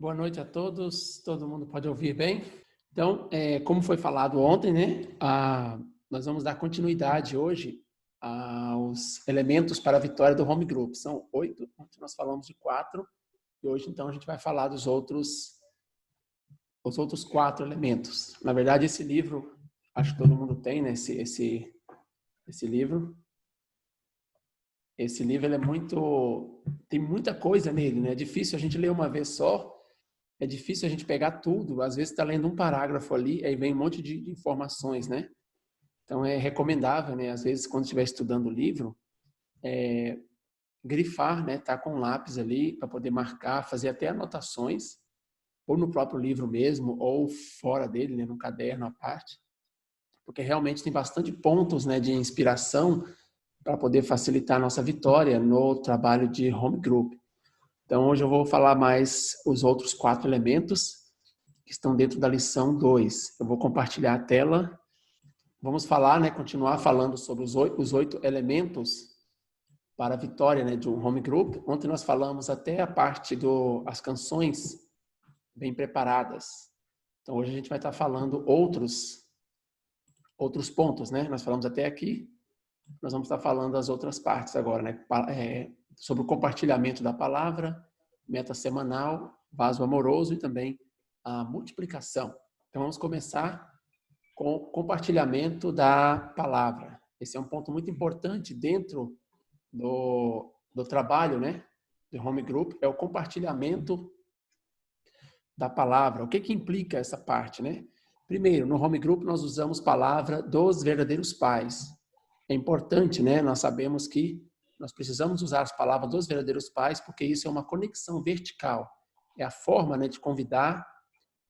Boa noite a todos. Todo mundo pode ouvir bem? Então, como foi falado ontem, né? Nós vamos dar continuidade hoje aos elementos para a vitória do Home Group. São 8, ontem nós falamos de 4, e hoje, então, a gente vai falar dos os outros 4 elementos. Na verdade, esse livro, acho que todo mundo tem, né? Esse livro. Esse livro, ele é muito... Tem muita coisa nele, né? É difícil a gente ler uma vez só. É difícil a gente pegar tudo. Às vezes está lendo um parágrafo ali, aí vem um monte de informações, né? Então é recomendável, né? Às vezes quando estiver estudando o livro, grifar, né? Tá com um lápis ali para poder marcar, fazer até anotações, ou no próprio livro mesmo, ou fora dele, né? No caderno à parte, porque realmente tem bastante pontos, né? De inspiração para poder facilitar a nossa vitória no trabalho de home group. Então hoje eu vou falar mais os outros 4 elementos que estão dentro da lição 2. Eu vou compartilhar a tela. Vamos falar, né, continuar falando sobre os 8 elementos para a vitória, né, de um home group. Ontem nós falamos até a parte das canções bem preparadas. Então hoje a gente vai estar falando outros pontos, né? Nós falamos até aqui, nós vamos estar falando as outras partes agora, né? Sobre o compartilhamento da palavra, meta semanal, vaso amoroso e também a multiplicação. Então vamos começar com o compartilhamento da palavra. Esse é um ponto muito importante dentro do trabalho, né? Do home group, é o compartilhamento da palavra. O que que implica essa parte, né? Primeiro, no home group nós usamos palavra dos verdadeiros pais. É importante, né? Nós sabemos que nós precisamos usar as palavras dos verdadeiros pais porque isso é uma conexão vertical. É a forma, né, de convidar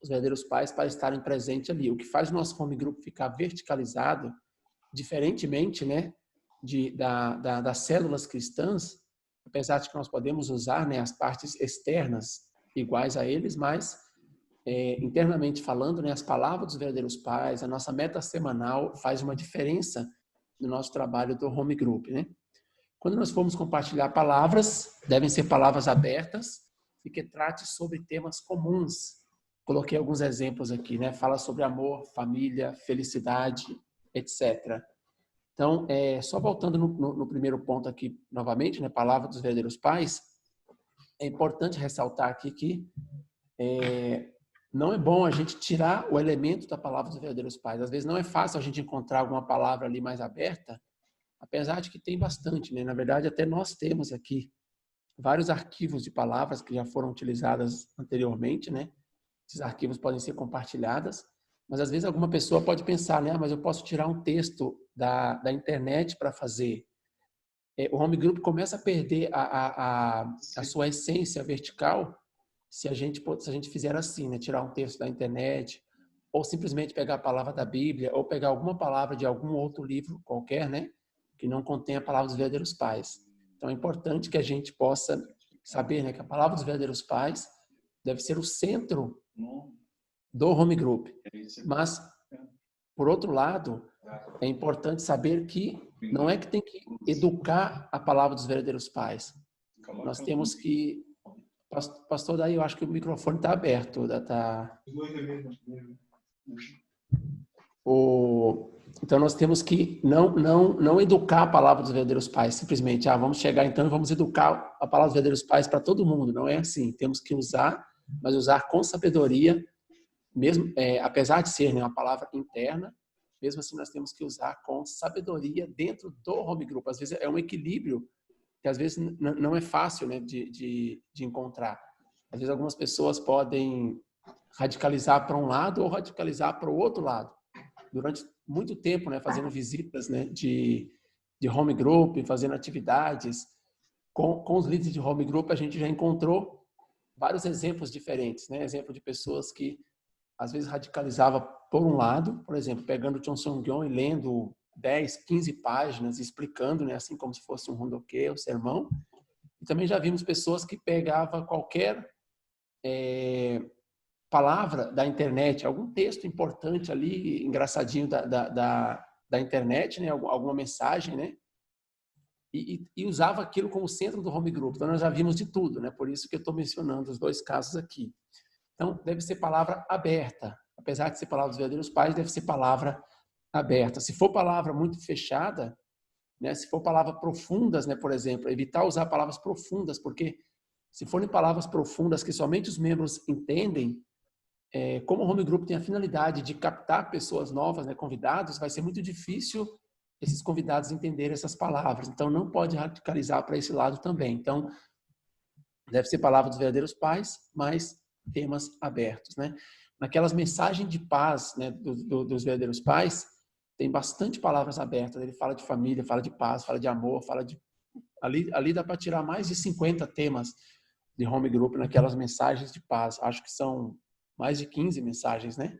os verdadeiros pais para estarem presentes ali. O que faz o nosso home group ficar verticalizado, diferentemente, né, das células cristãs, apesar de que nós podemos usar, né, as partes externas iguais a eles, mas internamente falando, né, as palavras dos verdadeiros pais, a nossa meta semanal faz uma diferença no nosso trabalho do home group, né? Quando nós formos compartilhar palavras, devem ser palavras abertas e que trate sobre temas comuns. Coloquei alguns exemplos aqui, né? Fala sobre amor, família, felicidade, etc. Então, só voltando no primeiro ponto aqui, novamente, né? Palavra dos verdadeiros pais, é importante ressaltar aqui que não é bom a gente tirar o elemento da palavra dos verdadeiros pais. Às vezes não é fácil a gente encontrar alguma palavra ali mais aberta, apesar de que tem bastante, né? Na verdade, até nós temos aqui vários arquivos de palavras que já foram utilizadas anteriormente, né? Esses arquivos podem ser compartilhados, mas às vezes alguma pessoa pode pensar, né? Mas eu posso tirar um texto da internet para fazer. O home group começa a perder a sua essência vertical se a gente fizer assim, né? Tirar um texto da internet, ou simplesmente pegar a palavra da Bíblia, ou pegar alguma palavra de algum outro livro qualquer, né? Que não contém a palavra dos verdadeiros pais. Então é importante que a gente possa saber, né, que a palavra dos verdadeiros pais deve ser o centro do home group. Mas, por outro lado, é importante saber que não é que tem que educar a palavra dos verdadeiros pais. Nós temos que... Pastor, daí eu acho que o microfone está aberto. Então nós temos que não educar a palavra dos verdadeiros pais, simplesmente, vamos chegar então e vamos educar a palavra dos verdadeiros pais para todo mundo. Não é assim. Temos que usar, mas usar com sabedoria, mesmo apesar de ser, né, uma palavra interna, mesmo assim nós temos que usar com sabedoria dentro do home group. Às vezes é um equilíbrio que às vezes não é fácil, né, de encontrar. Às vezes algumas pessoas podem radicalizar para um lado ou radicalizar para o outro lado. Durante muito tempo, né, fazendo visitas, né, de home group, fazendo atividades com os líderes de home group, a gente já encontrou vários exemplos diferentes, né? Exemplo de pessoas que às vezes radicalizava por um lado, por exemplo, pegando o Chon Song-gyon e lendo 10, 15 páginas, explicando, né, assim como se fosse um rondoquê, um sermão. E também já vimos pessoas que pegavam qualquer palavra da internet, algum texto importante ali, engraçadinho da internet, né, alguma mensagem, né, e usava aquilo como centro do home group. Então, nós já vimos de tudo, né? Por isso que eu estou mencionando os dois casos aqui. Então, deve ser palavra aberta. Apesar de ser palavra dos verdadeiros pais, deve ser palavra aberta. Se for palavra muito fechada, né? Se for palavras profundas, né? Por exemplo, evitar usar palavras profundas, porque se forem palavras profundas que somente os membros entendem, como o home group tem a finalidade de captar pessoas novas, né, convidados, vai ser muito difícil esses convidados entenderem essas palavras. Então, não pode radicalizar para esse lado também. Então, deve ser palavra dos verdadeiros pais, mas temas abertos, né? Naquelas mensagens de paz, né, dos verdadeiros pais, tem bastante palavras abertas. Ele fala de família, fala de paz, fala de amor, fala de... Ali dá para tirar mais de 50 temas de home group naquelas mensagens de paz. Acho que são mais de 15 mensagens, né?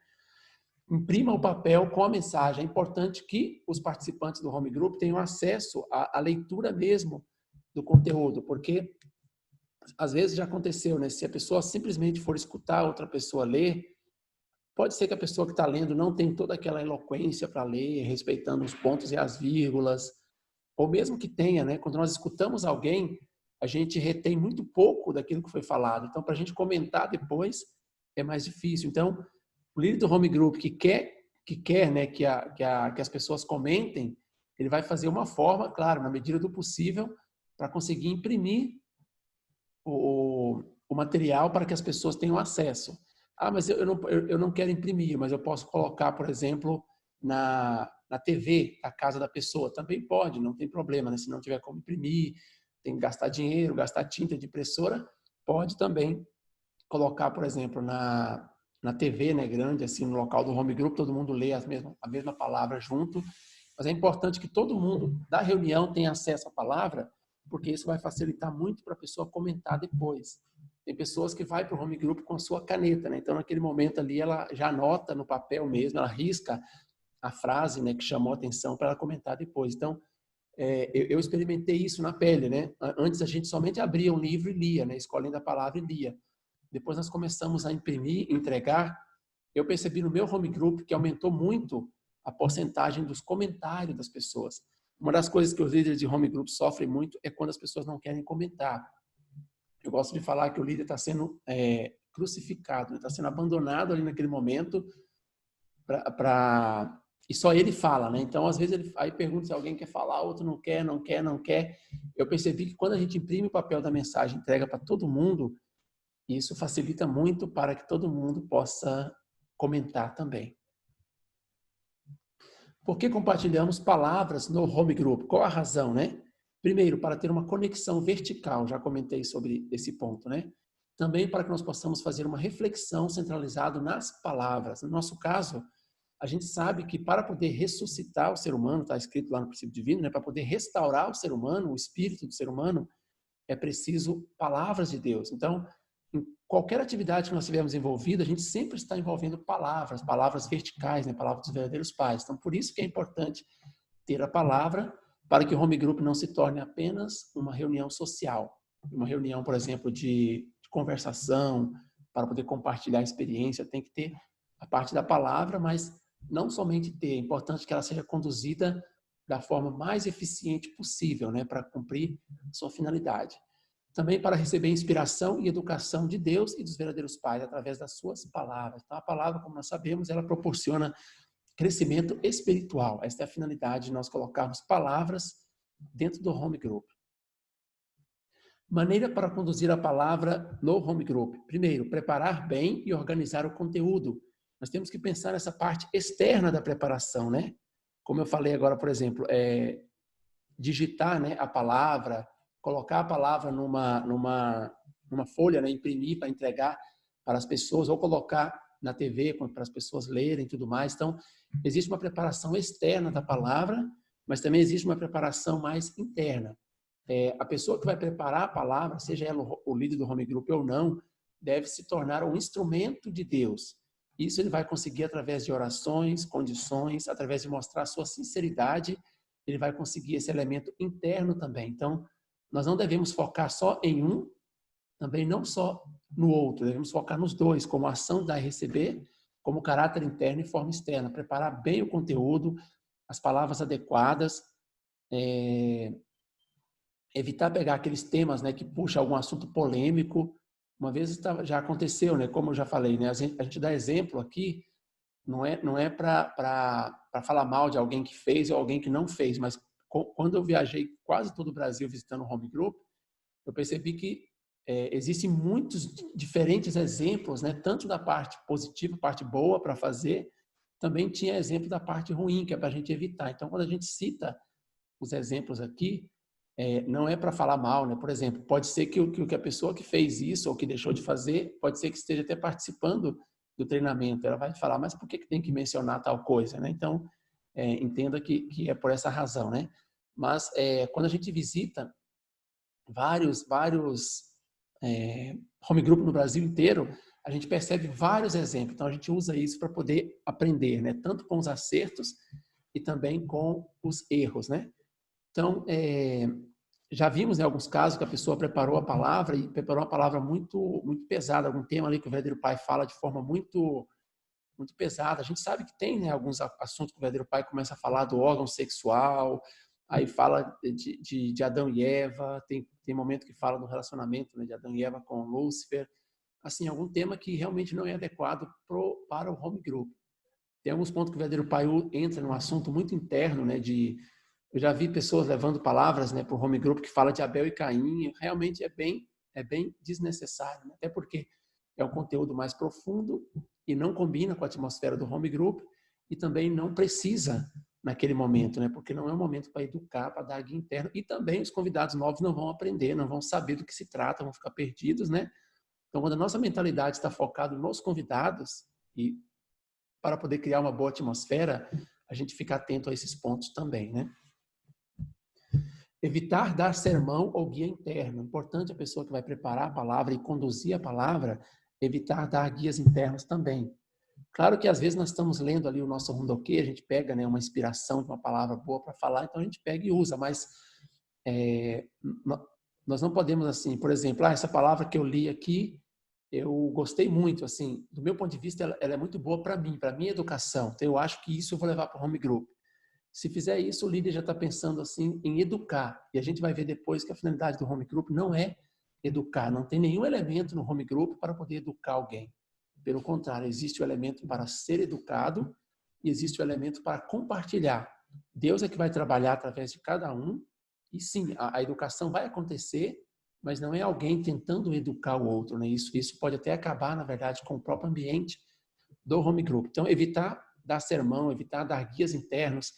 Imprima o papel com a mensagem. É importante que os participantes do home group tenham acesso à leitura mesmo do conteúdo, porque às vezes já aconteceu, né? Se a pessoa simplesmente for escutar outra pessoa ler, pode ser que a pessoa que está lendo não tenha toda aquela eloquência para ler, respeitando os pontos e as vírgulas, ou mesmo que tenha, né? Quando nós escutamos alguém, a gente retém muito pouco daquilo que foi falado. Então, para a gente comentar depois, é mais difícil. Então, o líder do home group que quer, né, que as pessoas comentem, ele vai fazer uma forma, claro, na medida do possível, para conseguir imprimir o material para que as pessoas tenham acesso. Ah, mas eu não quero imprimir, mas eu posso colocar, por exemplo, na TV da casa da pessoa. Também pode, não tem problema, né? Se não tiver como imprimir, tem que gastar dinheiro, gastar tinta de impressora, pode também colocar, por exemplo, na TV, né, grande, assim, no local do home group, todo mundo lê a mesma palavra junto. Mas é importante que todo mundo da reunião tenha acesso à palavra, porque isso vai facilitar muito para a pessoa comentar depois. Tem pessoas que vai para o home group com a sua caneta, né? Então, naquele momento ali, ela já anota no papel mesmo, ela risca a frase, né, que chamou a atenção para ela comentar depois. Então, eu experimentei isso na pele, né? Antes a gente somente abria um livro e lia, né? Escolhendo a palavra e lia. Depois nós começamos a imprimir, entregar. Eu percebi no meu home group que aumentou muito a porcentagem dos comentários das pessoas. Uma das coisas que os líderes de home group sofrem muito é quando as pessoas não querem comentar. Eu gosto de falar que o líder está sendo crucificado, está sendo abandonado ali naquele momento e só ele fala, né? Então, às vezes, ele aí pergunta se alguém quer falar, outro não quer, não quer, não quer. Eu percebi que quando a gente imprime o papel da mensagem, entrega para todo mundo, isso facilita muito para que todo mundo possa comentar também. Por que compartilhamos palavras no home group? Qual a razão, né? Primeiro, para ter uma conexão vertical, já comentei sobre esse ponto, né? Também para que nós possamos fazer uma reflexão centralizada nas palavras. No nosso caso, a gente sabe que para poder ressuscitar o ser humano, está escrito lá no princípio divino, né? Para poder restaurar o ser humano, o espírito do ser humano, é preciso palavras de Deus. Então, em qualquer atividade que nós tivermos envolvido, a gente sempre está envolvendo palavras verticais, né? Palavras dos verdadeiros pais. Então, por isso que é importante ter a palavra para que o home group não se torne apenas uma reunião social. Uma reunião, por exemplo, de conversação, para poder compartilhar a experiência, tem que ter a parte da palavra, mas não somente ter, é importante que ela seja conduzida da forma mais eficiente possível, né, para cumprir sua finalidade. Também para receber inspiração e educação de Deus e dos verdadeiros pais através das suas palavras. Então, a palavra, como nós sabemos, ela proporciona crescimento espiritual. Esta é a finalidade de nós colocarmos palavras dentro do home group. Maneira para conduzir a palavra no home group. Primeiro, preparar bem e organizar o conteúdo. Nós temos que pensar nessa parte externa da preparação, né? Como eu falei agora, por exemplo, digitar, né, a palavra, colocar a palavra numa folha, né, imprimir para entregar para as pessoas, ou colocar na TV para as pessoas lerem e tudo mais. Então, existe uma preparação externa da palavra, mas também existe uma preparação mais interna. A pessoa que vai preparar a palavra, seja ela o líder do home group ou não, deve se tornar um instrumento de Deus. Isso ele vai conseguir através de orações, condições, através de mostrar sua sinceridade, ele vai conseguir esse elemento interno também. Então, nós não devemos focar só em um, também não só no outro, devemos focar nos dois, como ação dar e receber, como caráter interno e forma externa. Preparar bem o conteúdo, as palavras adequadas, evitar pegar aqueles temas, né, que puxa algum assunto polêmico. Uma vez já aconteceu, né, como eu já falei, né, a gente dá exemplo aqui, não é para falar mal de alguém que fez ou alguém que não fez, mas quando eu viajei quase todo o Brasil visitando o Home Group, eu percebi que existem muitos diferentes exemplos, né, tanto da parte positiva, parte boa para fazer, também tinha exemplo da parte ruim, que é para a gente evitar. Então, quando a gente cita os exemplos aqui, não é para falar mal, né? Por exemplo, pode ser que a pessoa que fez isso ou que deixou de fazer, pode ser que esteja até participando do treinamento. Ela vai falar, mas por que tem que mencionar tal coisa, né? Então, entenda que é por essa razão, né? Mas quando a gente visita vários home group no Brasil inteiro, a gente percebe vários exemplos. Então, a gente usa isso para poder aprender, né? Tanto com os acertos e também com os erros, né? Então, já vimos em alguns casos que a pessoa preparou a palavra e preparou uma palavra muito, muito pesada, algum tema ali que o verdadeiro pai fala de forma muito, muito pesada. A gente sabe que tem, né, alguns assuntos que o verdadeiro pai começa a falar do órgão sexual, aí fala de Adão e Eva, tem momento que fala do relacionamento, né, de Adão e Eva com Lúcifer. Assim, algum tema que realmente não é adequado para o home group. Tem alguns pontos que o verdadeiro pai entra num assunto muito interno, né, eu já vi pessoas levando palavras, né, para o home group que fala de Abel e Caim, realmente é bem desnecessário, né? Até porque é um conteúdo mais profundo e não combina com a atmosfera do home group e também não precisa naquele momento, né? Porque não é um momento para educar, para dar guia interno, e também os convidados novos não vão aprender, não vão saber do que se trata, vão ficar perdidos, né? Então, quando a nossa mentalidade está focada nos convidados e para poder criar uma boa atmosfera, a gente fica atento a esses pontos também, né? Evitar dar sermão ou guia interno. Importante a pessoa que vai preparar a palavra e conduzir a palavra, evitar dar guias internos também. Claro que às vezes nós estamos lendo ali o nosso Rundoquê, a gente pega, né, uma inspiração de uma palavra boa para falar, então a gente pega e usa, mas é, nós não podemos assim, por exemplo, essa palavra que eu li aqui, eu gostei muito, assim, do meu ponto de vista, ela é muito boa para mim, para minha educação, então eu acho que isso eu vou levar para o home group. Se fizer isso, o líder já está pensando assim em educar. E a gente vai ver depois que a finalidade do home group não é educar. Não tem nenhum elemento no home group para poder educar alguém. Pelo contrário, existe o elemento para ser educado e existe o elemento para compartilhar. Deus é que vai trabalhar através de cada um. E sim, a educação vai acontecer, mas não é alguém tentando educar o outro, né? Isso pode até acabar, na verdade, com o próprio ambiente do home group. Então, evitar dar sermão, evitar dar guias internos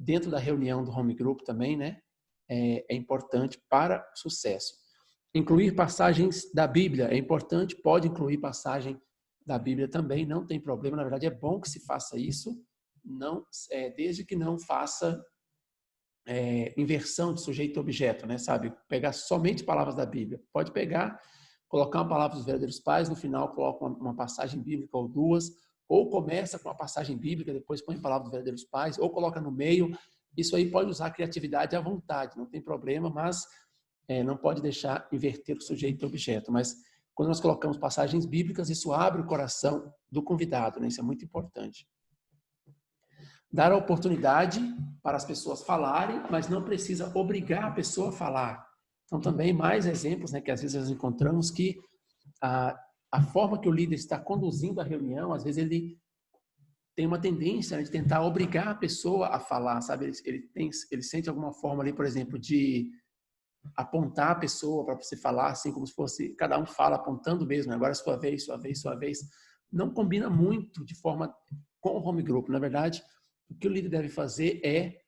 dentro da reunião do home group também, né? É importante para o sucesso. Incluir passagens da Bíblia é importante, pode incluir passagem da Bíblia também, não tem problema. Na verdade, é bom que se faça isso, não, desde que não faça inversão de sujeito-objeto, né? Sabe? Pegar somente palavras da Bíblia. Pode pegar, colocar uma palavra dos verdadeiros pais, no final coloca uma passagem bíblica ou duas, ou começa com a passagem bíblica, depois põe a palavra dos verdadeiros pais, ou coloca no meio. Isso aí pode usar a criatividade à vontade, não tem problema, mas não pode deixar inverter o sujeito-objeto. Mas quando nós colocamos passagens bíblicas, isso abre o coração do convidado, né? Isso é muito importante. Dar a oportunidade para as pessoas falarem, mas não precisa obrigar a pessoa a falar. Então, também mais exemplos, né, que às vezes nós encontramos que a forma que o líder está conduzindo a reunião, às vezes ele tem uma tendência, né, de tentar obrigar a pessoa a falar, sabe? Ele sente alguma forma ali, por exemplo, de apontar a pessoa para você falar, assim como se fosse, cada um fala apontando mesmo, agora é sua vez, sua vez, sua vez. Não combina muito de forma com o home group. Na verdade, o que o líder deve fazer é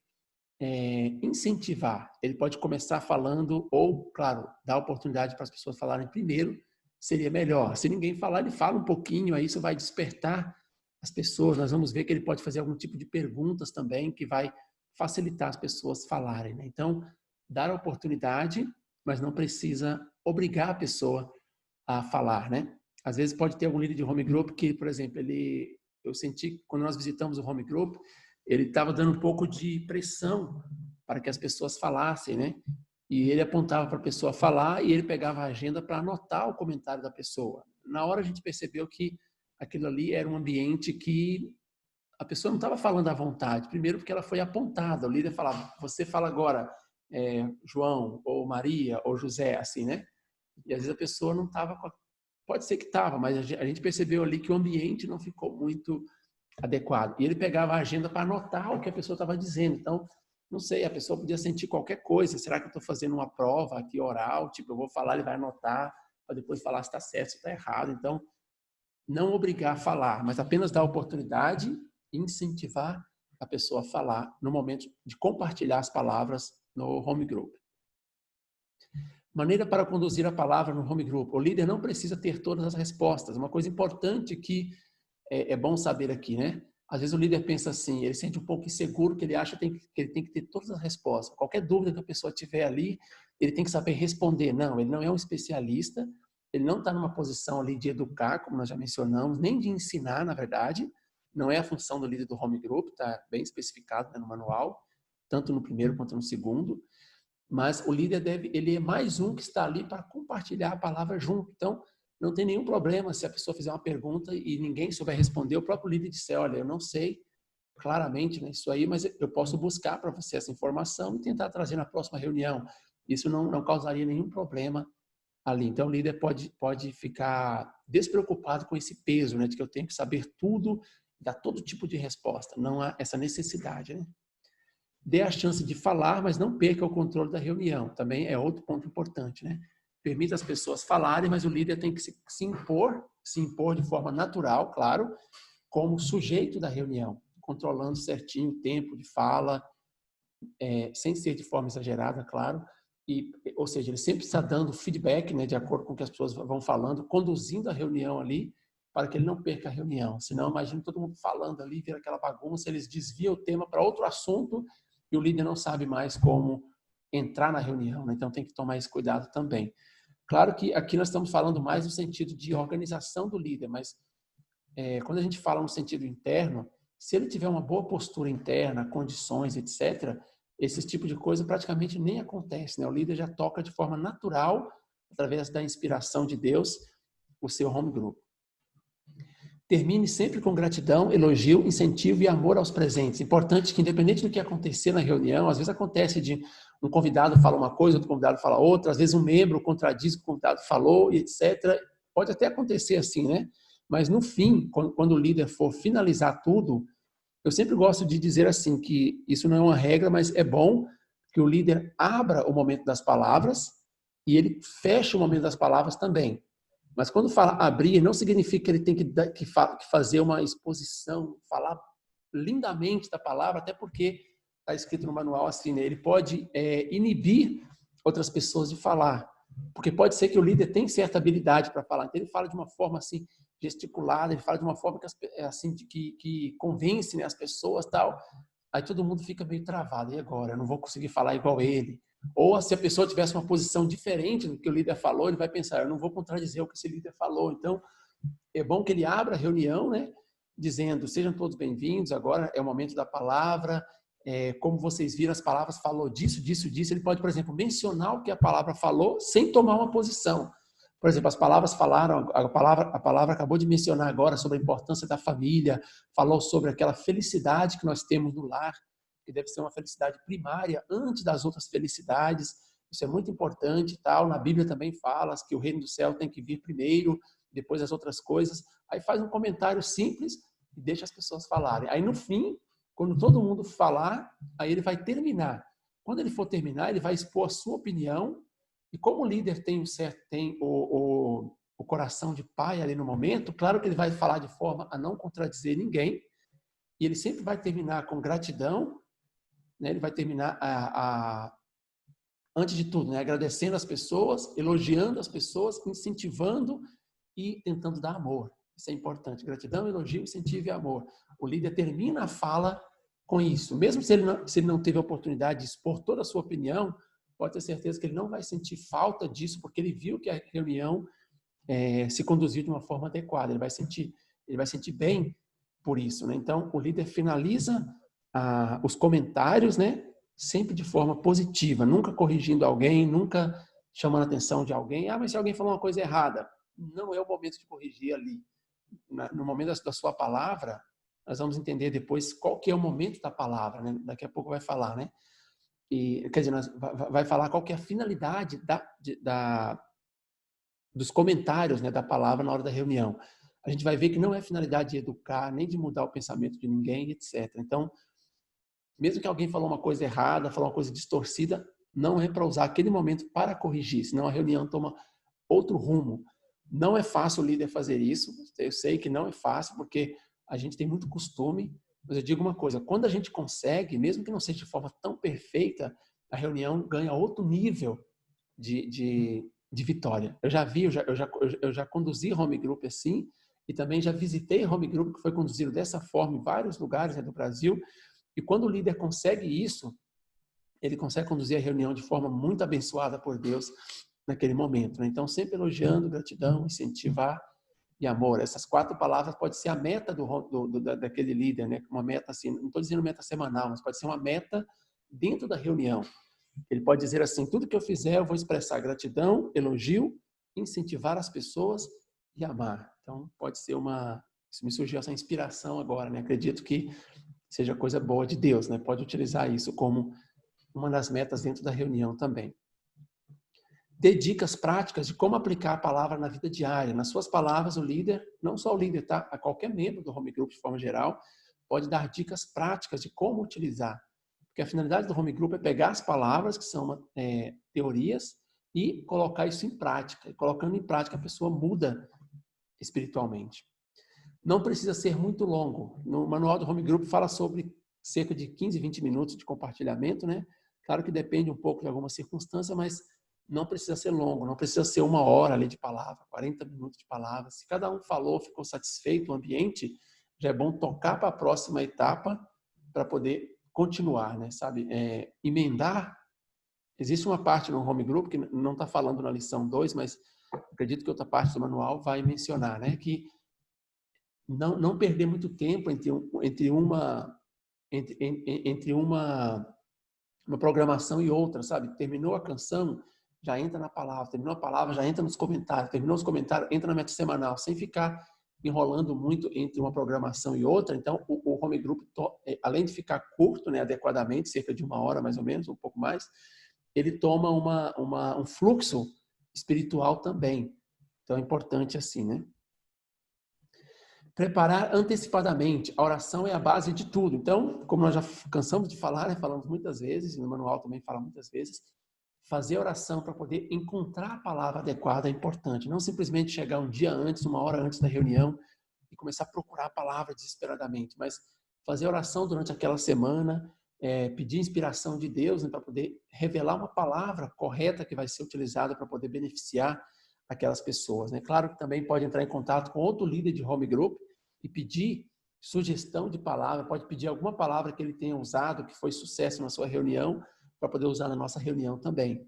incentivar. Ele pode começar falando ou, claro, dar oportunidade para as pessoas falarem primeiro, seria melhor. Se ninguém falar, ele fala um pouquinho, aí isso vai despertar as pessoas. Nós vamos ver que ele pode fazer algum tipo de perguntas também que vai facilitar as pessoas falarem, né? Então, dar a oportunidade, mas não precisa obrigar a pessoa a falar, né? Às vezes pode ter algum líder de home group que, por exemplo, eu senti quando nós visitamos o home group, ele estava dando um pouco de pressão para que as pessoas falassem, né? E ele apontava para a pessoa falar e ele pegava a agenda para anotar o comentário da pessoa. Na hora a gente percebeu que aquilo ali era um ambiente que a pessoa não estava falando à vontade. Primeiro porque ela foi apontada. O líder falava, você fala agora. João, ou Maria, ou José, assim, né? E às vezes a pessoa não estava com Pode ser que estava, mas a gente percebeu ali que o ambiente não ficou muito adequado. E ele pegava a agenda para anotar o que a pessoa estava dizendo. Então, não sei, a pessoa podia sentir qualquer coisa. Será que eu estou fazendo uma prova aqui oral? Tipo, eu vou falar, ele vai anotar, para depois falar se está certo, se está errado. Então, não obrigar a falar, mas apenas dar oportunidade e incentivar a pessoa a falar no momento de compartilhar as palavras no home group. Maneira para conduzir a palavra no home group. O líder não precisa ter todas as respostas. Uma coisa importante que é bom saber aqui, né? Às vezes o líder pensa assim, ele sente um pouco inseguro, que ele acha que ele tem que ter todas as respostas. Qualquer dúvida que a pessoa tiver ali, ele tem que saber responder. Não, ele não é um especialista, ele não está numa posição ali de educar, como nós já mencionamos, nem de ensinar, na verdade. Não é a função do líder do home group, está bem especificado, né, no manual, tanto no primeiro quanto no segundo. Mas o líder ele é mais um que está ali para compartilhar a palavra junto. Então, não tem nenhum problema se a pessoa fizer uma pergunta e ninguém souber responder, o próprio líder disser, olha, eu não sei claramente, né, isso aí, mas eu posso buscar para você essa informação e tentar trazer na próxima reunião. Isso não causaria nenhum problema ali. Então, o líder pode ficar despreocupado com esse peso, né, de que eu tenho que saber tudo, dar todo tipo de resposta. Não há essa necessidade, né? Dê a chance de falar, mas não perca o controle da reunião. Também é outro ponto importante, né? Permita as pessoas falarem, mas o líder tem que se impor de forma natural, claro, como sujeito da reunião, controlando certinho o tempo de fala, sem ser de forma exagerada, claro. Ou seja, ele sempre está dando feedback, né, de acordo com o que as pessoas vão falando, conduzindo a reunião ali, para que ele não perca a reunião. Senão, imagina todo mundo falando ali, vira aquela bagunça, eles desviam o tema para outro assunto e o líder não sabe mais como entrar na reunião, né? Então tem que tomar esse cuidado também. Claro que aqui nós estamos falando mais no sentido de organização do líder, mas quando a gente fala no sentido interno, se ele tiver uma boa postura interna, condições, etc., esse tipo de coisa praticamente nem acontece, né? O líder já toca de forma natural, através da inspiração de Deus, o seu home group. Termine sempre com gratidão, elogio, incentivo e amor aos presentes. Importante que, independente do que acontecer na reunião, às vezes acontece de um convidado fala uma coisa, outro convidado fala outra, às vezes um membro contradiz o que o convidado falou, etc. Pode até acontecer assim, né? Mas no fim, quando o líder for finalizar tudo, eu sempre gosto de dizer assim, que isso não é uma regra, mas é bom que o líder abra o momento das palavras e ele feche o momento das palavras também. Mas quando fala abrir, não significa que ele tem que fazer uma exposição, falar lindamente da palavra, até porque está escrito no manual assim, né? Ele pode inibir outras pessoas de falar, porque pode ser que o líder tenha certa habilidade para falar, então ele fala de uma forma assim, gesticulada, ele fala de uma forma assim, que convence, né, as pessoas, tal. Aí todo mundo fica meio travado, e agora? Eu não vou conseguir falar igual ele. Ou se a pessoa tivesse uma posição diferente do que o líder falou, ele vai pensar, eu não vou contradizer o que esse líder falou. Então, é bom que ele abra a reunião, né, dizendo, sejam todos bem-vindos, agora é o momento da palavra, como vocês viram, as palavras falou disso, disso, disso. Ele pode, por exemplo, mencionar o que a palavra falou sem tomar uma posição. Por exemplo, as palavras falaram, a palavra acabou de mencionar agora sobre a importância da família, falou sobre aquela felicidade que nós temos no lar, que deve ser uma felicidade primária antes das outras felicidades. Isso é muito importante, tal. Na Bíblia também fala que o reino do céu tem que vir primeiro, depois as outras coisas. Aí faz um comentário simples e deixa as pessoas falarem. Aí no fim, quando todo mundo falar, aí ele vai terminar. Quando ele for terminar, ele vai expor a sua opinião. E como o líder tem o coração de pai ali no momento, claro que ele vai falar de forma a não contradizer ninguém. E ele sempre vai terminar com gratidão, né? Ele vai terminar antes de tudo, né, agradecendo as pessoas, elogiando as pessoas, incentivando e tentando dar amor. Isso é importante. Gratidão, elogio, incentivo e amor. O líder termina a fala com isso. Mesmo se ele não teve a oportunidade de expor toda a sua opinião, pode ter certeza que ele não vai sentir falta disso, porque ele viu que a reunião se conduziu de uma forma adequada. Ele vai sentir bem por isso, né? Então, o líder finaliza os comentários, né, sempre de forma positiva, nunca corrigindo alguém, nunca chamando a atenção de alguém. Ah, mas se alguém falou uma coisa errada, não é o momento de corrigir ali. No momento da sua palavra, nós vamos entender depois qual que é o momento da palavra, né? Daqui a pouco vai falar, né? quer dizer, vai falar qual que é a finalidade dos comentários, né, da palavra na hora da reunião. A gente vai ver que não é finalidade de educar, nem de mudar o pensamento de ninguém, etc. Então, mesmo que alguém falou uma coisa errada, falou uma coisa distorcida, não é para usar aquele momento para corrigir, senão a reunião toma outro rumo. Não é fácil o líder fazer isso, eu sei que não é fácil, porque a gente tem muito costume, mas eu digo uma coisa, quando a gente consegue, mesmo que não seja de forma tão perfeita, a reunião ganha outro nível de vitória. Eu já vi, eu já conduzi home group assim, e também já visitei home group que foi conduzido dessa forma em vários lugares, né, do Brasil, e quando o líder consegue isso, ele consegue conduzir a reunião de forma muito abençoada por Deus naquele momento, né? Então, sempre elogiando, gratidão, incentivar e amor. Essas 4 palavras pode ser a meta daquele líder, né? Uma meta assim, não estou dizendo meta semanal, mas pode ser uma meta dentro da reunião. Ele pode dizer assim, tudo que eu fizer eu vou expressar gratidão, elogio, incentivar as pessoas e amar. Então, pode ser isso me surgiu essa inspiração agora, né? Acredito que seja coisa boa de Deus, né? Pode utilizar isso como uma das metas dentro da reunião também. Dê dicas práticas de como aplicar a palavra na vida diária. Nas suas palavras, o líder, não só o líder, tá? A qualquer membro do home group de forma geral, pode dar dicas práticas de como utilizar. Porque a finalidade do home group é pegar as palavras, que são teorias, e colocar isso em prática. E colocando em prática, a pessoa muda espiritualmente. Não precisa ser muito longo. No manual do home group fala sobre cerca de 15, 20 minutos de compartilhamento, né? Claro que depende um pouco de alguma circunstância, mas não precisa ser longo, não precisa ser 1 hora ali de palavra, 40 minutos de palavra. Se cada um falou, ficou satisfeito o ambiente, já é bom tocar para a próxima etapa para poder continuar, né? Sabe? Emendar. Existe uma parte no home group que não está falando na lição 2, mas acredito que outra parte do manual vai mencionar, né? Que não perder muito tempo entre uma programação e outra, sabe? Terminou a canção, já entra na palavra, terminou a palavra, já entra nos comentários, terminou os comentários, entra na meta semanal, sem ficar enrolando muito entre uma programação e outra. Então, o home group, além de ficar curto, né, adequadamente, cerca de 1 hora mais ou menos, um pouco mais, ele toma um fluxo espiritual também. Então, é importante assim, né? Preparar antecipadamente. A oração é a base de tudo. Então, como nós já cansamos de falar, né, falamos muitas vezes, e no manual também fala muitas vezes, fazer oração para poder encontrar a palavra adequada é importante. Não simplesmente chegar um dia antes, 1 hora antes da reunião e começar a procurar a palavra desesperadamente, mas fazer oração durante aquela semana, pedir inspiração de Deus, né, para poder revelar uma palavra correta que vai ser utilizada para poder beneficiar aquelas pessoas, né? Claro que também pode entrar em contato com outro líder de home group e pedir sugestão de palavra, pode pedir alguma palavra que ele tenha usado, que foi sucesso na sua reunião, para poder usar na nossa reunião também.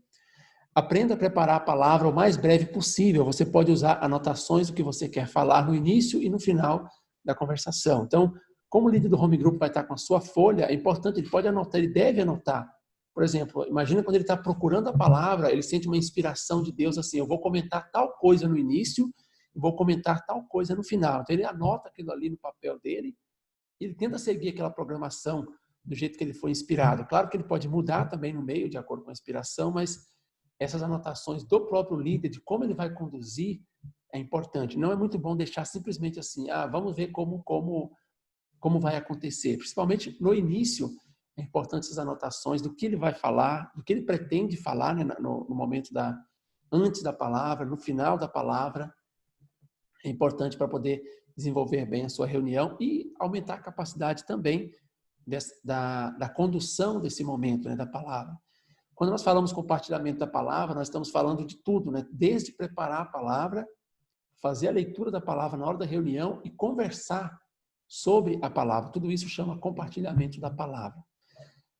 Aprenda a preparar a palavra o mais breve possível. Você pode usar anotações do que você quer falar no início e no final da conversação. Então, como o líder do home group vai estar com a sua folha, é importante, ele pode anotar, ele deve anotar. Por exemplo, imagina quando ele está procurando a palavra, ele sente uma inspiração de Deus assim, eu vou comentar tal coisa no início, vou comentar tal coisa no final. Então ele anota aquilo ali no papel dele, e ele tenta seguir aquela programação do jeito que ele foi inspirado. Claro que ele pode mudar também no meio, de acordo com a inspiração, mas essas anotações do próprio líder, de como ele vai conduzir, é importante. Não é muito bom deixar simplesmente assim, vamos ver como vai acontecer. Principalmente no início, é importante essas anotações do que ele vai falar, do que ele pretende falar, né, no momento antes da palavra, no final da palavra. É importante para poder desenvolver bem a sua reunião e aumentar a capacidade também da condução desse momento, né, da palavra. Quando nós falamos compartilhamento da palavra, nós estamos falando de tudo, né? Desde preparar a palavra, fazer a leitura da palavra na hora da reunião e conversar sobre a palavra. Tudo isso chama compartilhamento da palavra.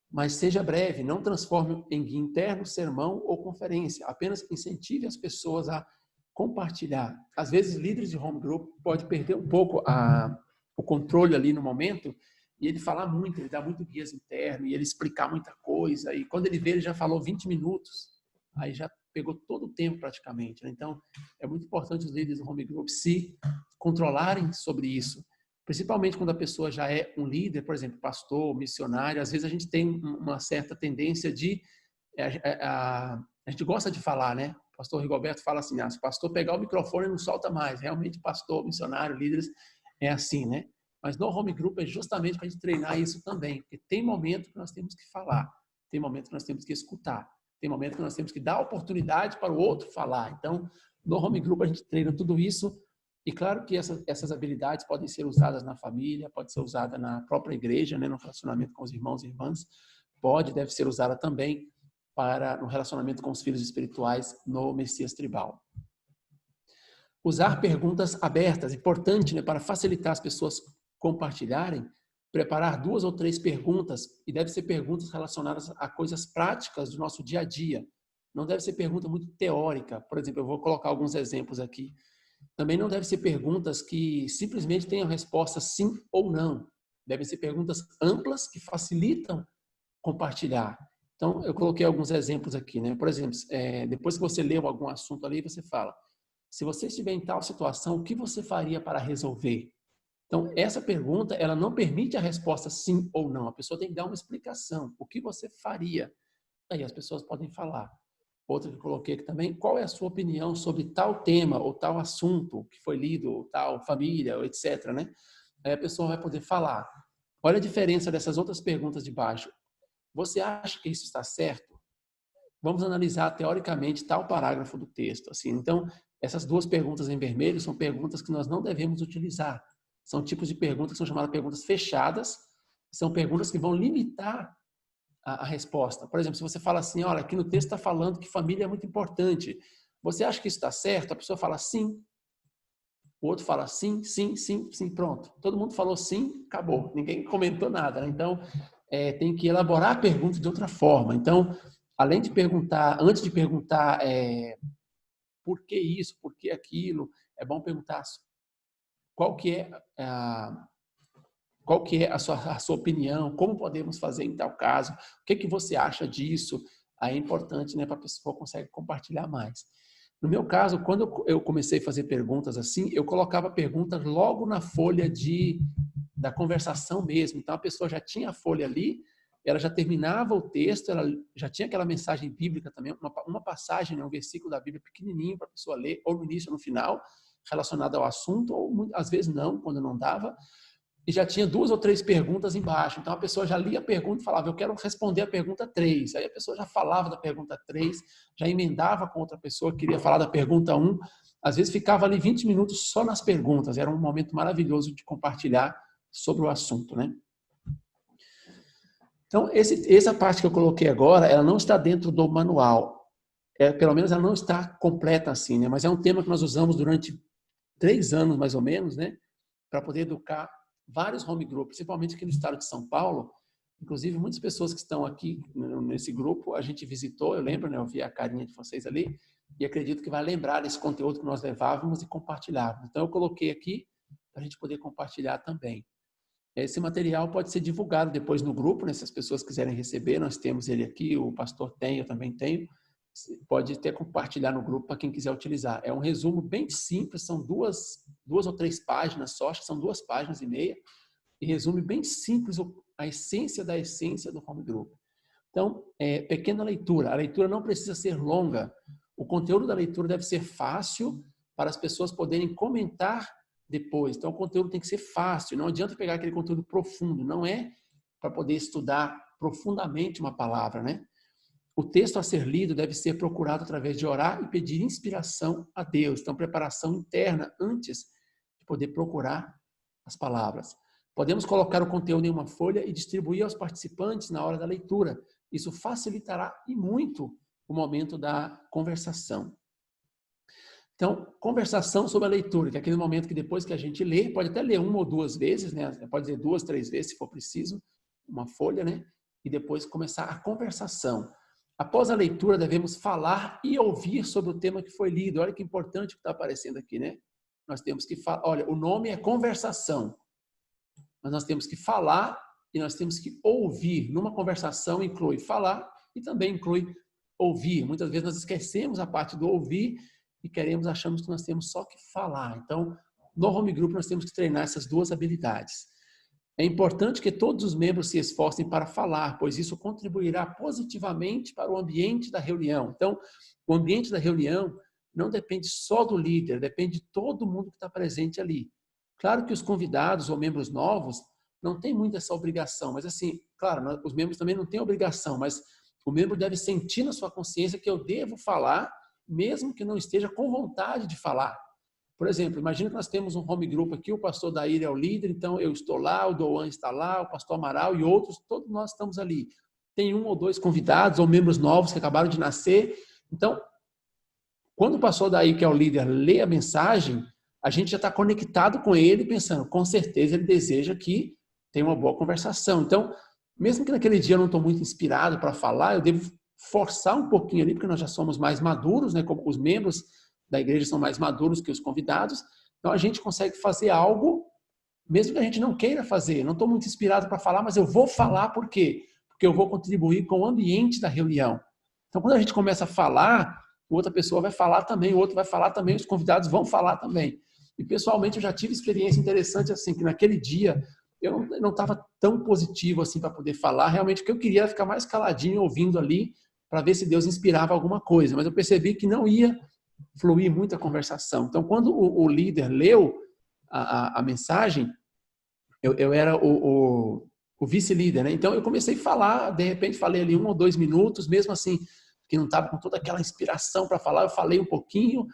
Mas seja breve, não transforme em guia interno, sermão ou conferência. Apenas incentive as pessoas a compartilhar. Às vezes, líderes de home group podem perder um pouco o controle ali no momento e ele falar muito, ele dá muito guias interno e ele explicar muita coisa. E quando ele vê, ele já falou 20 minutos. Aí já pegou todo o tempo praticamente, né? Então, é muito importante os líderes do home group se controlarem sobre isso Principalmente quando a pessoa já é um líder, por exemplo, pastor, missionário, às vezes a gente tem uma certa tendência de... A gente gosta de falar, né? O pastor Rigoberto fala assim, se o pastor pegar o microfone não solta mais. Realmente, pastor, missionário, líderes, é assim, né? Mas no home group é justamente para a gente treinar isso também, porque tem momento que nós temos que falar, tem momento que nós temos que escutar, tem momento que nós temos que dar oportunidade para o outro falar. Então, no home group a gente treina tudo isso. E claro que essas habilidades podem ser usadas na família, pode ser usada na própria igreja, né, no relacionamento com os irmãos e irmãs, deve ser usada também no relacionamento com os filhos espirituais no Messias Tribal. Usar perguntas abertas, importante, né, para facilitar as pessoas compartilharem, preparar 2 ou 3 perguntas, e deve ser perguntas relacionadas a coisas práticas do nosso dia a dia. Não deve ser pergunta muito teórica. Por exemplo, eu vou colocar alguns exemplos aqui. Também não deve ser perguntas que simplesmente tenham resposta sim ou não. Devem ser perguntas amplas que facilitam compartilhar. Então, eu coloquei alguns exemplos aqui, né? Por exemplo, depois que você leu algum assunto ali, você fala, se você estiver em tal situação, o que você faria para resolver? Então, essa pergunta, ela não permite a resposta sim ou não. A pessoa tem que dar uma explicação. O que você faria? Aí as pessoas podem falar. Outra que eu coloquei aqui também, qual é a sua opinião sobre tal tema ou tal assunto que foi lido, ou tal família, ou etc, né? Aí a pessoa vai poder falar. Olha a diferença dessas outras perguntas de baixo. Você acha que isso está certo? Vamos analisar teoricamente tal parágrafo do texto. Assim. Então, essas 2 perguntas em vermelho são perguntas que nós não devemos utilizar. São tipos de perguntas que são chamadas perguntas fechadas, são perguntas que vão limitar a resposta. Por exemplo, se você fala assim, olha, aqui no texto está falando que família é muito importante. Você acha que isso está certo? A pessoa fala sim. O outro fala sim, sim, sim, sim, pronto. Todo mundo falou sim, acabou. Ninguém comentou nada. Né? Então, tem que elaborar a pergunta de outra forma. Então, além de perguntar, antes de perguntar por que isso, por que aquilo, é bom perguntar qual que é a sua opinião, como podemos fazer em tal caso, o que você acha disso? Aí é importante, né, para a pessoa conseguir compartilhar mais. No meu caso, quando eu comecei a fazer perguntas assim, eu colocava perguntas logo na folha da conversação mesmo. Então, a pessoa já tinha a folha ali, ela já terminava o texto, ela já tinha aquela mensagem bíblica também, uma passagem, né, um versículo da Bíblia pequenininho para a pessoa ler, ou no início ou no final, relacionado ao assunto, ou às vezes não, quando não dava. E já tinha 2 ou 3 perguntas embaixo. Então, a pessoa já lia a pergunta e falava, eu quero responder a pergunta 3. Aí a pessoa já falava da pergunta 3, já emendava com outra pessoa que queria falar da pergunta 1. Às vezes ficava ali 20 minutos só nas perguntas. Era um momento maravilhoso de compartilhar sobre o assunto, né? Então, essa parte que eu coloquei agora, ela não está dentro do manual. Pelo menos ela não está completa assim, né? Mas é um tema que nós usamos durante 3 anos, mais ou menos, né? Para poder educar vários home groups, principalmente aqui no estado de São Paulo. Inclusive, muitas pessoas que estão aqui nesse grupo, a gente visitou, eu lembro, né? Eu vi a carinha de vocês ali, e acredito que vai lembrar desse conteúdo que nós levávamos e compartilhávamos. Então, eu coloquei aqui para a gente poder compartilhar também. Esse material pode ser divulgado depois no grupo, né? Se as pessoas quiserem receber, nós temos ele aqui, o pastor tem, eu também tenho. Pode até compartilhar no grupo para quem quiser utilizar. É um resumo bem simples, são duas ou 3 páginas só, acho que são 2,5 páginas, e resume bem simples a essência da essência do home group. Então, pequena leitura. A leitura não precisa ser longa. O conteúdo da leitura deve ser fácil para as pessoas poderem comentar depois. Então, o conteúdo tem que ser fácil. Não adianta pegar aquele conteúdo profundo. Não é para poder estudar profundamente uma palavra, né? O texto a ser lido deve ser procurado através de orar e pedir inspiração a Deus. Então, preparação interna antes de poder procurar as palavras. Podemos colocar o conteúdo em uma folha e distribuir aos participantes na hora da leitura. Isso facilitará e muito o momento da conversação. Então, conversação sobre a leitura, que é aquele momento que depois que a gente lê, pode até ler 1 ou 2 vezes, né? Pode ler 2, 3 vezes, se for preciso, uma folha, né? E depois começar a conversação. Após a leitura, devemos falar e ouvir sobre o tema que foi lido. Olha que importante o que está aparecendo aqui, né? Nós temos que falar, olha, o nome é conversação, mas nós temos que falar e nós temos que ouvir. Numa conversação inclui falar e também inclui ouvir. Muitas vezes nós esquecemos a parte do ouvir e achamos que nós temos só que falar. Então, no home group nós temos que treinar essas duas habilidades. É importante que todos os membros se esforcem para falar, pois isso contribuirá positivamente para o ambiente da reunião. Então, o ambiente da reunião não depende só do líder, depende de todo mundo que está presente ali. Claro que os convidados ou membros novos não têm muito essa obrigação, mas assim, claro, os membros também não têm obrigação, mas o membro deve sentir na sua consciência que eu devo falar, mesmo que não esteja com vontade de falar. Por exemplo, imagina que nós temos um home group aqui, o pastor Daír é o líder, então eu estou lá, o Doan está lá, o pastor Amaral e outros, todos nós estamos ali. Tem 1 ou 2 convidados ou membros novos que acabaram de nascer. Então, quando o pastor Daír, que é o líder, lê a mensagem, a gente já está conectado com ele, pensando, com certeza ele deseja que tenha uma boa conversação. Então, mesmo que naquele dia eu não estou muito inspirado para falar, eu devo forçar um pouquinho ali, porque nós já somos mais maduros, né? Como os membros da igreja são mais maduros que os convidados, então a gente consegue fazer algo, mesmo que a gente não queira fazer. Não estou muito inspirado para falar, mas eu vou falar por quê? Porque eu vou contribuir com o ambiente da reunião. Então, quando a gente começa a falar, outra pessoa vai falar também, o outro vai falar também, os convidados vão falar também. E, pessoalmente, eu já tive experiência interessante, assim, que naquele dia eu não estava tão positivo assim para poder falar. Realmente, o que eu queria era ficar mais caladinho, ouvindo ali, para ver se Deus inspirava alguma coisa. Mas eu percebi que não ia fluir muito a conversação. Então, quando o líder leu a mensagem, eu era o vice-líder, né? Então, eu comecei a falar, de repente, falei ali 1 ou 2 minutos, mesmo assim, que não estava com toda aquela inspiração para falar, eu falei um pouquinho,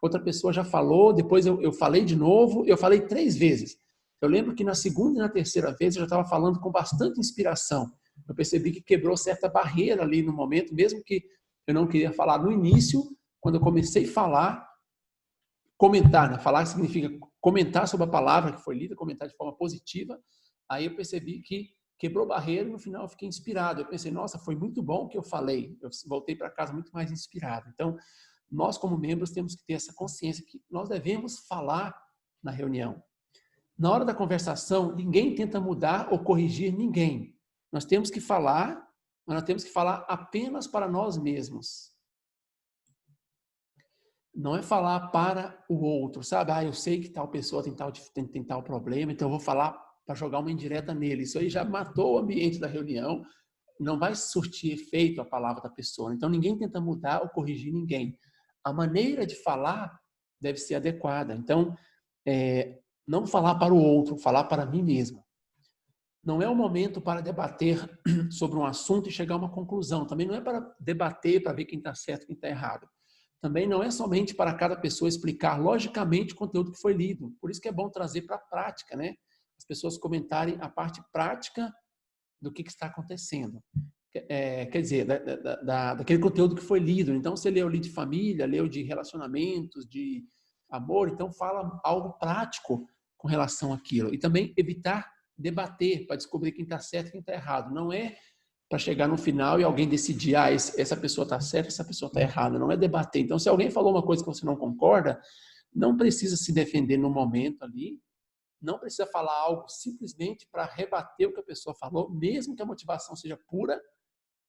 outra pessoa já falou, depois eu falei de novo, eu falei 3 vezes. Eu lembro que na segunda e na terceira vez eu já estava falando com bastante inspiração. Eu percebi que quebrou certa barreira ali no momento, mesmo que eu não queria falar no início, quando eu comecei a falar, comentar, né? Falar significa comentar sobre a palavra que foi lida, comentar de forma positiva. Aí eu percebi que quebrou barreira e no final eu fiquei inspirado. Eu pensei, nossa, foi muito bom o que eu falei. Eu voltei para casa muito mais inspirado. Então, nós como membros temos que ter essa consciência que nós devemos falar na reunião. Na hora da conversação, ninguém tenta mudar ou corrigir ninguém. Nós temos que falar, mas nós temos que falar apenas para nós mesmos. Não é falar para o outro, sabe? Eu sei que tal pessoa tem tal problema, então eu vou falar para jogar uma indireta nele. Isso aí já matou o ambiente da reunião, não vai surtir efeito a palavra da pessoa. Então ninguém tenta mudar ou corrigir ninguém. A maneira de falar deve ser adequada. Então, não falar para o outro, falar para mim mesmo. Não é o momento para debater sobre um assunto e chegar a uma conclusão. Também não é para debater, para ver quem está certo e quem está errado. Também não é somente para cada pessoa explicar logicamente o conteúdo que foi lido. Por isso que é bom trazer para a prática, né? As pessoas comentarem a parte prática do que está acontecendo. Quer dizer, daquele conteúdo que foi lido. Então, você leu ali de família, leu de relacionamentos, de amor, então fala algo prático com relação àquilo. E também evitar debater para descobrir quem está certo e quem está errado. Não é para chegar no final e alguém decidir, essa pessoa está certa, essa pessoa está errada. Não é debater. Então, se alguém falou uma coisa que você não concorda, não precisa se defender no momento ali, não precisa falar algo simplesmente para rebater o que a pessoa falou, mesmo que a motivação seja pura,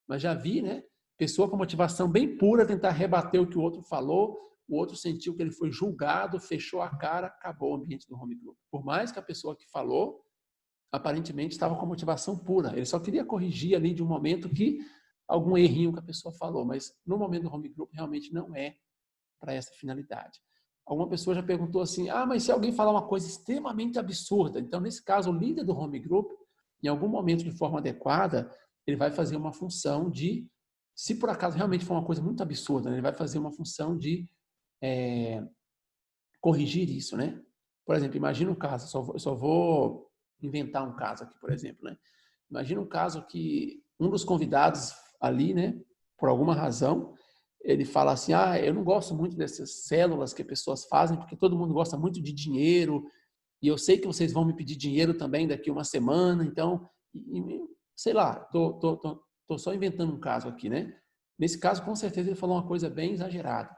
mas já vi, né? Pessoa com motivação bem pura tentar rebater o que o outro falou, o outro sentiu que ele foi julgado, fechou a cara, acabou o ambiente do home group. Por mais que a pessoa que falou aparentemente estava com motivação pura. Ele só queria corrigir ali de um momento que algum errinho que a pessoa falou, mas no momento do home group realmente não é para essa finalidade. Alguma pessoa já perguntou assim, mas se alguém falar uma coisa extremamente absurda, então nesse caso o líder do home group, em algum momento de forma adequada, ele vai fazer uma função de, se por acaso realmente for uma coisa muito absurda, né, ele vai fazer uma função de corrigir isso, né? Por exemplo, imagina um caso, eu só vou inventar um caso aqui, por exemplo, né? Imagina um caso que um dos convidados ali, né, por alguma razão, ele fala assim, eu não gosto muito dessas células que pessoas fazem, porque todo mundo gosta muito de dinheiro, e eu sei que vocês vão me pedir dinheiro também daqui uma semana, então, sei lá, tô só inventando um caso aqui, né? Nesse caso, com certeza, ele falou uma coisa bem exagerada.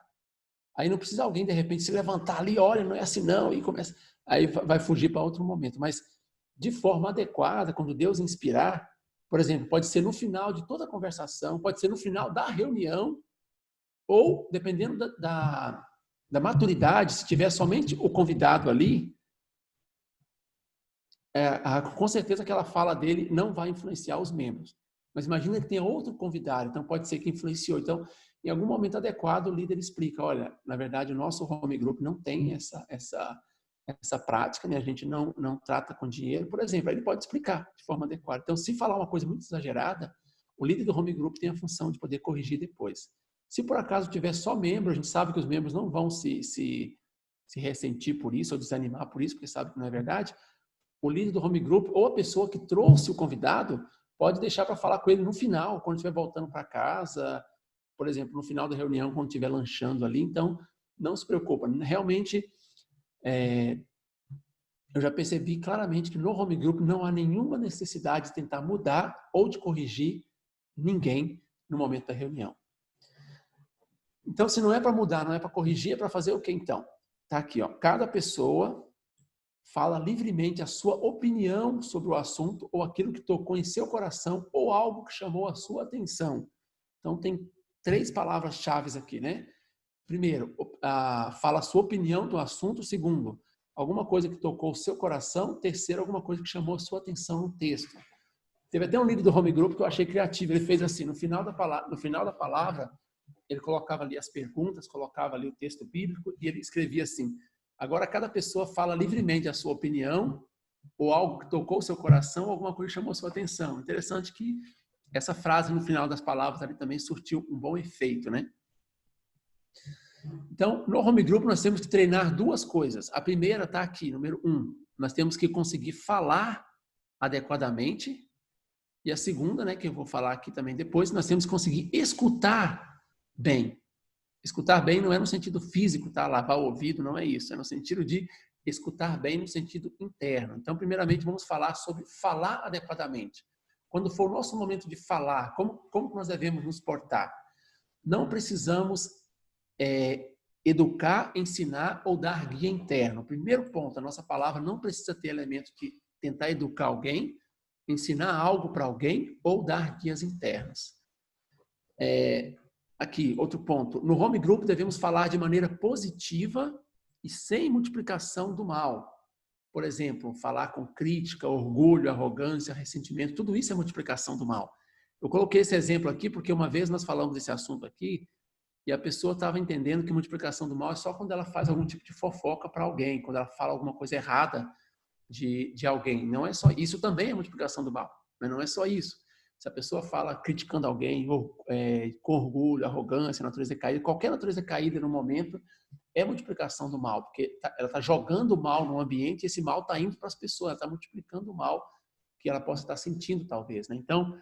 Aí não precisa alguém, de repente, se levantar ali, olha, não é assim não, e começa. Aí vai fugir para outro momento. Mas, de forma adequada, quando Deus inspirar, por exemplo, pode ser no final de toda a conversação, pode ser no final da reunião, ou, dependendo da maturidade, se tiver somente o convidado ali, com certeza aquela fala dele não vai influenciar os membros. Mas imagina que tenha outro convidado, então pode ser que influenciou. Então, em algum momento adequado, o líder explica, olha, na verdade, o nosso home group não tem essa prática, né? A gente não trata com dinheiro, por exemplo. Aí ele pode explicar de forma adequada. Então, se falar uma coisa muito exagerada, o líder do home group tem a função de poder corrigir depois. Se por acaso tiver só membro, a gente sabe que os membros não vão se ressentir por isso ou desanimar por isso, porque sabe que não é verdade. O líder do home group ou a pessoa que trouxe o convidado pode deixar para falar com ele no final, quando estiver voltando para casa, por exemplo, no final da reunião, quando estiver lanchando ali. Então, não se preocupa. Realmente, eu já percebi claramente que no home group não há nenhuma necessidade de tentar mudar ou de corrigir ninguém no momento da reunião. Então, se não é para mudar, não é para corrigir, é para fazer o quê então? Tá aqui, ó. Cada pessoa fala livremente a sua opinião sobre o assunto ou aquilo que tocou em seu coração ou algo que chamou a sua atenção. Então, tem 3 palavras-chave aqui, né? Primeiro, fala a sua opinião do assunto. Segundo, alguma coisa que tocou o seu coração. Terceiro, alguma coisa que chamou a sua atenção no texto. Teve até um líder do home group que eu achei criativo. Ele fez assim, no final da palavra, ele colocava ali as perguntas, colocava ali o texto bíblico e ele escrevia assim: agora cada pessoa fala livremente a sua opinião ou algo que tocou o seu coração ou alguma coisa que chamou a sua atenção. Interessante que essa frase no final das palavras ali também surtiu um bom efeito, né? Então, no home group nós temos que treinar 2 coisas. A primeira está aqui, número 1. Nós temos que conseguir falar adequadamente. E a segunda, né, que eu vou falar aqui também depois, nós temos que conseguir escutar bem. Escutar bem não é no sentido físico, tá? Lavar o ouvido, não é isso. É no sentido de escutar bem no sentido interno. Então, primeiramente, vamos falar sobre falar adequadamente. Quando for o nosso momento de falar, como nós devemos nos portar? Não precisamos educar, ensinar ou dar guia interno. Primeiro ponto, a nossa palavra não precisa ter elemento de tentar educar alguém, ensinar algo para alguém ou dar guias internas. Aqui, outro ponto. No home group devemos falar de maneira positiva e sem multiplicação do mal. Por exemplo, falar com crítica, orgulho, arrogância, ressentimento, tudo isso é multiplicação do mal. Eu coloquei esse exemplo aqui porque uma vez nós falamos desse assunto aqui e a pessoa estava entendendo que multiplicação do mal é só quando ela faz algum tipo de fofoca para alguém, quando ela fala alguma coisa errada de alguém. Não é só isso, também é multiplicação do mal, mas não é só isso. Se a pessoa fala criticando alguém, ou, com orgulho, arrogância, natureza caída, qualquer natureza caída no momento é multiplicação do mal, porque ela está jogando o mal no ambiente e esse mal está indo para as pessoas, ela está multiplicando o mal que ela possa estar sentindo, talvez. Né? Então,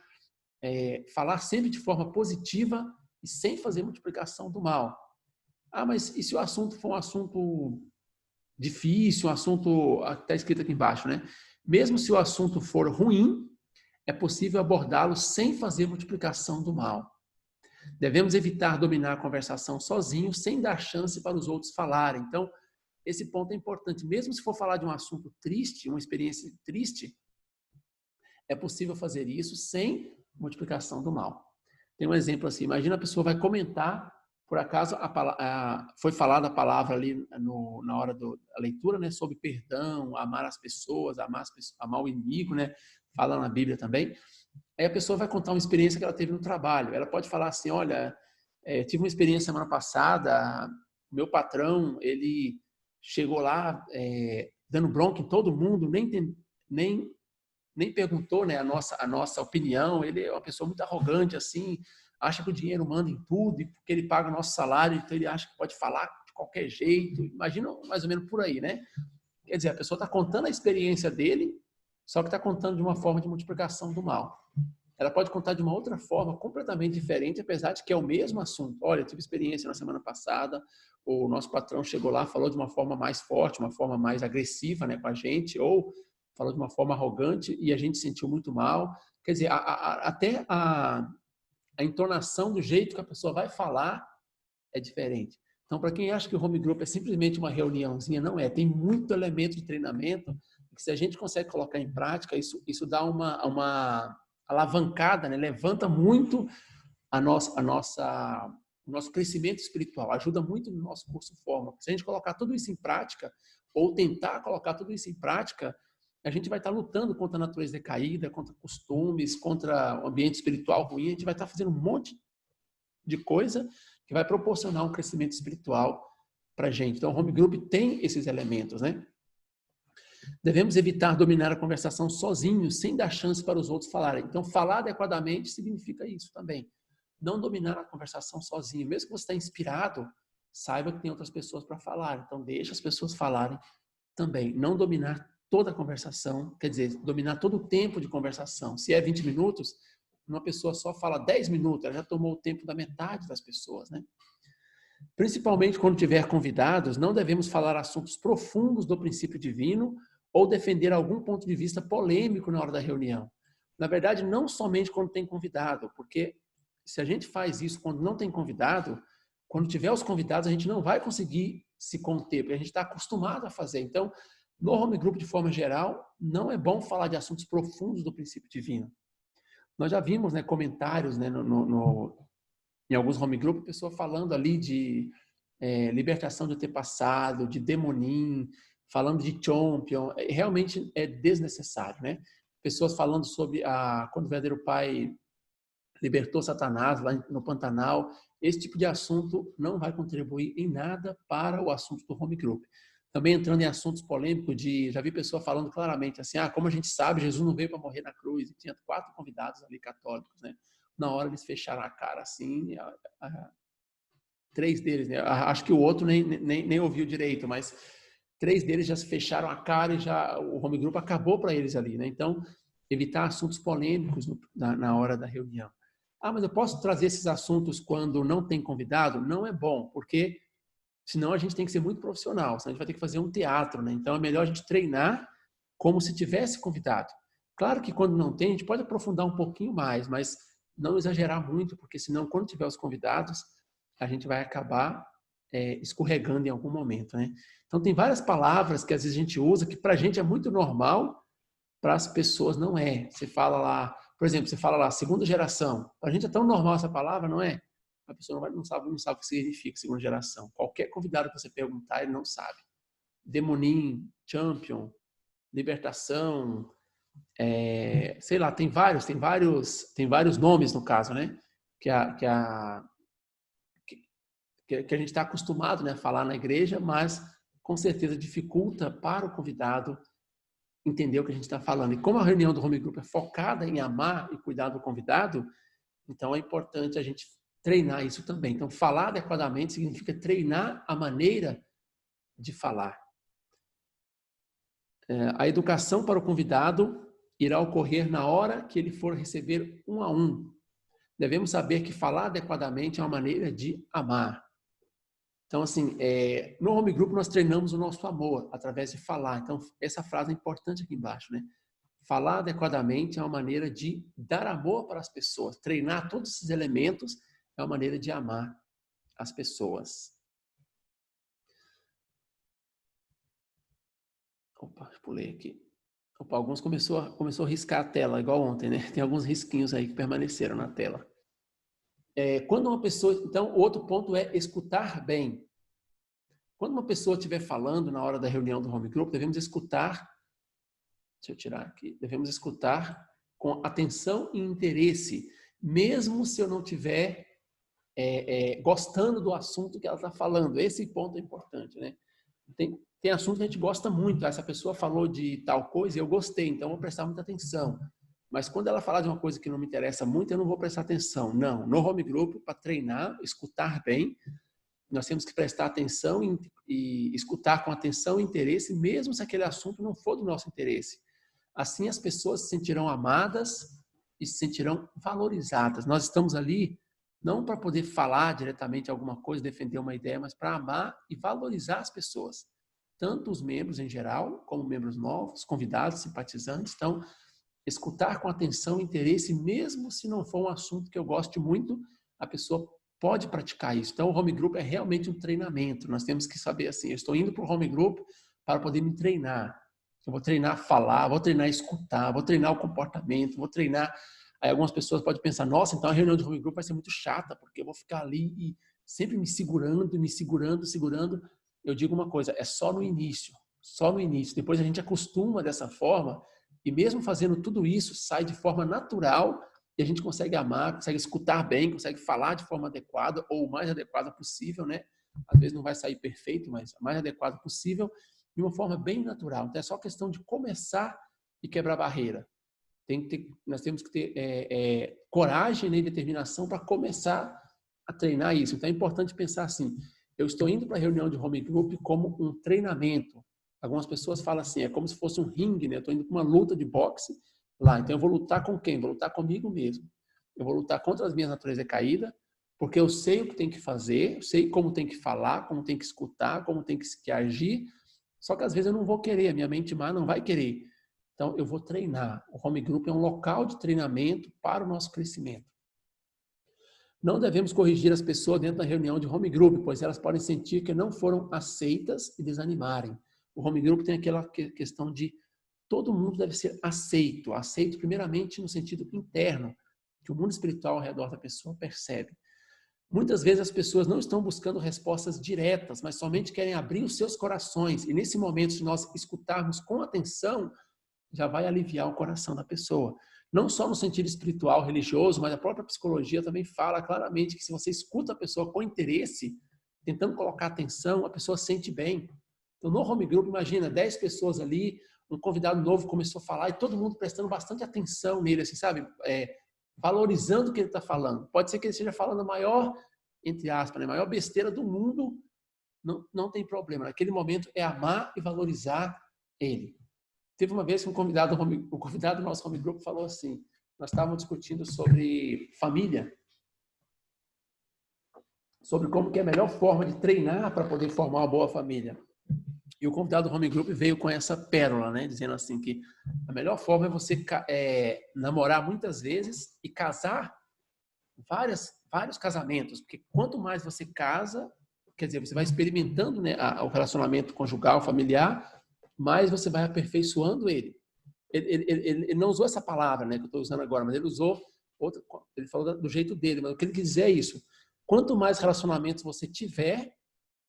falar sempre de forma positiva e sem fazer multiplicação do mal. Ah, mas e se o assunto for um assunto difícil, um assunto, está escrito aqui embaixo, né? Mesmo se o assunto for ruim, é possível abordá-lo sem fazer multiplicação do mal. Devemos evitar dominar a conversação sozinhos, sem dar chance para os outros falarem. Então, esse ponto é importante. Mesmo se for falar de um assunto triste, uma experiência triste, é possível fazer isso sem multiplicação do mal. Tem um exemplo assim, imagina a pessoa vai comentar, por acaso foi falada a palavra ali na hora da leitura, né, sobre perdão, amar as pessoas, amar o inimigo, né, fala na Bíblia também. Aí a pessoa vai contar uma experiência que ela teve no trabalho. Ela pode falar assim, olha, tive uma experiência semana passada, meu patrão, ele chegou lá dando bronca em todo mundo, nem perguntou, né, a nossa opinião. Ele é uma pessoa muito arrogante, assim, acha que o dinheiro manda em tudo, e porque ele paga o nosso salário, então ele acha que pode falar de qualquer jeito. Imagina mais ou menos por aí, né? Quer dizer, a pessoa está contando a experiência dele, só que está contando de uma forma de multiplicação do mal. Ela pode contar de uma outra forma completamente diferente, apesar de que é o mesmo assunto. Olha, eu tive experiência na semana passada, o nosso patrão chegou lá, falou de uma forma mais forte, uma forma mais agressiva, né, com a gente, ou falou de uma forma arrogante e a gente se sentiu muito mal. Quer dizer, até a entonação do jeito que a pessoa vai falar é diferente. Então, para quem acha que o home group é simplesmente uma reuniãozinha, não é. Tem muito elemento de treinamento que, se a gente consegue colocar em prática, isso dá uma alavancada, né? Levanta muito o nosso crescimento espiritual, ajuda muito no nosso curso Forma. Se a gente colocar tudo isso em prática, ou tentar colocar tudo isso em prática, a gente vai estar lutando contra a natureza decaída, contra costumes, contra o ambiente espiritual ruim, a gente vai estar fazendo um monte de coisa que vai proporcionar um crescimento espiritual para a gente. Então, o home group tem esses elementos, né? Devemos evitar dominar a conversação sozinhos, sem dar chance para os outros falarem. Então, falar adequadamente significa isso também. Não dominar a conversação sozinho. Mesmo que você está inspirado, saiba que tem outras pessoas para falar. Então, deixa as pessoas falarem também. Não dominar toda a conversação, quer dizer, dominar todo o tempo de conversação. Se é 20 minutos, uma pessoa só fala 10 minutos, ela já tomou o tempo da metade das pessoas, né? Principalmente quando tiver convidados, não devemos falar assuntos profundos do princípio divino ou defender algum ponto de vista polêmico na hora da reunião. Na verdade, não somente quando tem convidado, porque se a gente faz isso quando não tem convidado, quando tiver os convidados, a gente não vai conseguir se conter, porque a gente está acostumado a fazer. Então, no home group, de forma geral, não é bom falar de assuntos profundos do princípio divino. Nós já vimos, né, comentários, né, em alguns home group, pessoa falando ali de libertação de antepassado, de demonim, falando de champion. Realmente é desnecessário, né? Pessoas falando sobre quando o verdadeiro pai libertou Satanás lá no Pantanal. Esse tipo de assunto não vai contribuir em nada para o assunto do home group. Também entrando em assuntos polêmicos já vi pessoa falando claramente assim, como a gente sabe, Jesus não veio para morrer na cruz. E tinha 4 convidados ali católicos, né? Na hora eles fecharam a cara assim, 3 deles, né? Acho que o outro nem ouviu direito, mas 3 deles já se fecharam a cara e já o home group acabou para eles ali, né? Então, evitar assuntos polêmicos na hora da reunião. Mas eu posso trazer esses assuntos quando não tem convidado? Não é bom, porque senão a gente tem que ser muito profissional, senão a gente vai ter que fazer um teatro, né? Então, é melhor a gente treinar como se tivesse convidado. Claro que quando não tem, a gente pode aprofundar um pouquinho mais, mas não exagerar muito, porque senão, quando tiver os convidados, a gente vai acabar escorregando em algum momento, né? Então, tem várias palavras que às vezes a gente usa que para a gente é muito normal, para as pessoas não é. Você fala lá, por exemplo, você fala lá, segunda geração. Para a gente é tão normal essa palavra, não é? A pessoa não sabe o que significa segunda geração. Qualquer convidado que você perguntar, ele não sabe. Demonim, champion, libertação, sei lá, tem vários nomes no caso, né? Que a gente está acostumado, né, a falar na igreja, mas com certeza dificulta para o convidado entender o que a gente está falando. E como a reunião do home group é focada em amar e cuidar do convidado, então é importante a gente treinar isso também. Então, falar adequadamente significa treinar a maneira de falar. A educação para o convidado irá ocorrer na hora que ele for receber um a um. Devemos saber que falar adequadamente é uma maneira de amar. Então, assim, no home group nós treinamos o nosso amor através de falar. Então, essa frase é importante aqui embaixo, né? Falar adequadamente é uma maneira de dar amor para as pessoas. Treinar todos esses elementos é uma maneira de amar as pessoas. Opa, pulei aqui. Opa, alguns começou a riscar a tela, igual ontem, né? Tem alguns risquinhos aí que permaneceram na tela. Quando uma pessoa... Então, outro ponto é escutar bem. Quando uma pessoa estiver falando na hora da reunião do home group, devemos escutar... Deixa eu tirar aqui. Devemos escutar com atenção e interesse, mesmo se eu não estiver gostando do assunto que ela está falando. Esse ponto é importante, né? Tem assunto que a gente gosta muito. Essa pessoa falou de tal coisa e eu gostei, então eu vou prestar muita atenção. Mas quando ela falar de uma coisa que não me interessa muito, eu não vou prestar atenção. Não. No home group, para treinar, escutar bem, nós temos que prestar atenção e escutar com atenção e interesse, mesmo se aquele assunto não for do nosso interesse. Assim, as pessoas se sentirão amadas e se sentirão valorizadas. Nós estamos ali não para poder falar diretamente alguma coisa, defender uma ideia, mas para amar e valorizar as pessoas. Tanto os membros em geral, como membros novos, convidados, simpatizantes. Então, escutar com atenção e interesse, mesmo se não for um assunto que eu goste muito, a pessoa pode praticar isso. Então, o home group é realmente um treinamento. Nós temos que saber assim, eu estou indo para o home group para poder me treinar. Eu vou treinar a falar, vou treinar a escutar, vou treinar o comportamento, vou treinar... Aí algumas pessoas podem pensar, nossa, então a reunião de home group vai ser muito chata, porque eu vou ficar ali e sempre me segurando. Eu digo uma coisa, é só no início. só no início. Depois a gente acostuma dessa forma e mesmo fazendo tudo isso, sai de forma natural e a gente consegue amar, consegue escutar bem, consegue falar de forma adequada ou o mais adequada possível, né? Às vezes não vai sair perfeito, mas o mais adequado possível, de uma forma bem natural. Então é só questão de começar e quebrar barreira. Nós temos que ter coragem, né, e determinação para começar a treinar isso. Então é importante pensar assim, eu estou indo para a reunião de home group como um treinamento. Algumas pessoas falam assim, é como se fosse um ringue, né? Eu estou indo para uma luta de boxe lá. Então eu vou lutar com quem? Vou lutar comigo mesmo. Eu vou lutar contra as minhas naturezas caídas, porque eu sei o que tem que fazer, eu sei como tem que falar, como tem que escutar, como tem que agir, só que às vezes eu não vou querer, a minha mente má não vai querer. Então eu vou treinar. O home group é um local de treinamento para o nosso crescimento. Não devemos corrigir as pessoas dentro da reunião de home group, pois elas podem sentir que não foram aceitas e desanimarem. O home group tem aquela questão de todo mundo deve ser aceito. Aceito primeiramente no sentido interno, que o mundo espiritual ao redor da pessoa percebe. Muitas vezes as pessoas não estão buscando respostas diretas, mas somente querem abrir os seus corações. E nesse momento, se nós escutarmos com atenção, já vai aliviar o coração da pessoa. Não só no sentido espiritual, religioso, mas a própria psicologia também fala claramente que se você escuta a pessoa com interesse, tentando colocar atenção, a pessoa sente bem. Então, no home group, imagina, 10 pessoas ali, um convidado novo começou a falar e todo mundo prestando bastante atenção nele, assim, sabe? Valorizando o que ele está falando. Pode ser que ele esteja falando a maior, entre aspas, né, a maior besteira do mundo, não tem problema. Naquele momento é amar e valorizar ele. Teve uma vez que o convidado do nosso home group falou assim, nós estávamos discutindo sobre família, sobre como que é a melhor forma de treinar para poder formar uma boa família. E o convidado do home group veio com essa pérola, né, dizendo assim que a melhor forma é você namorar muitas vezes e casar vários casamentos, porque quanto mais você casa, quer dizer, você vai experimentando, né, o relacionamento conjugal, familiar, mais você vai aperfeiçoando ele. Ele não usou essa palavra, né, que eu estou usando agora, mas ele usou outra, ele falou do jeito dele, mas o que ele quis dizer é isso. Quanto mais relacionamentos você tiver,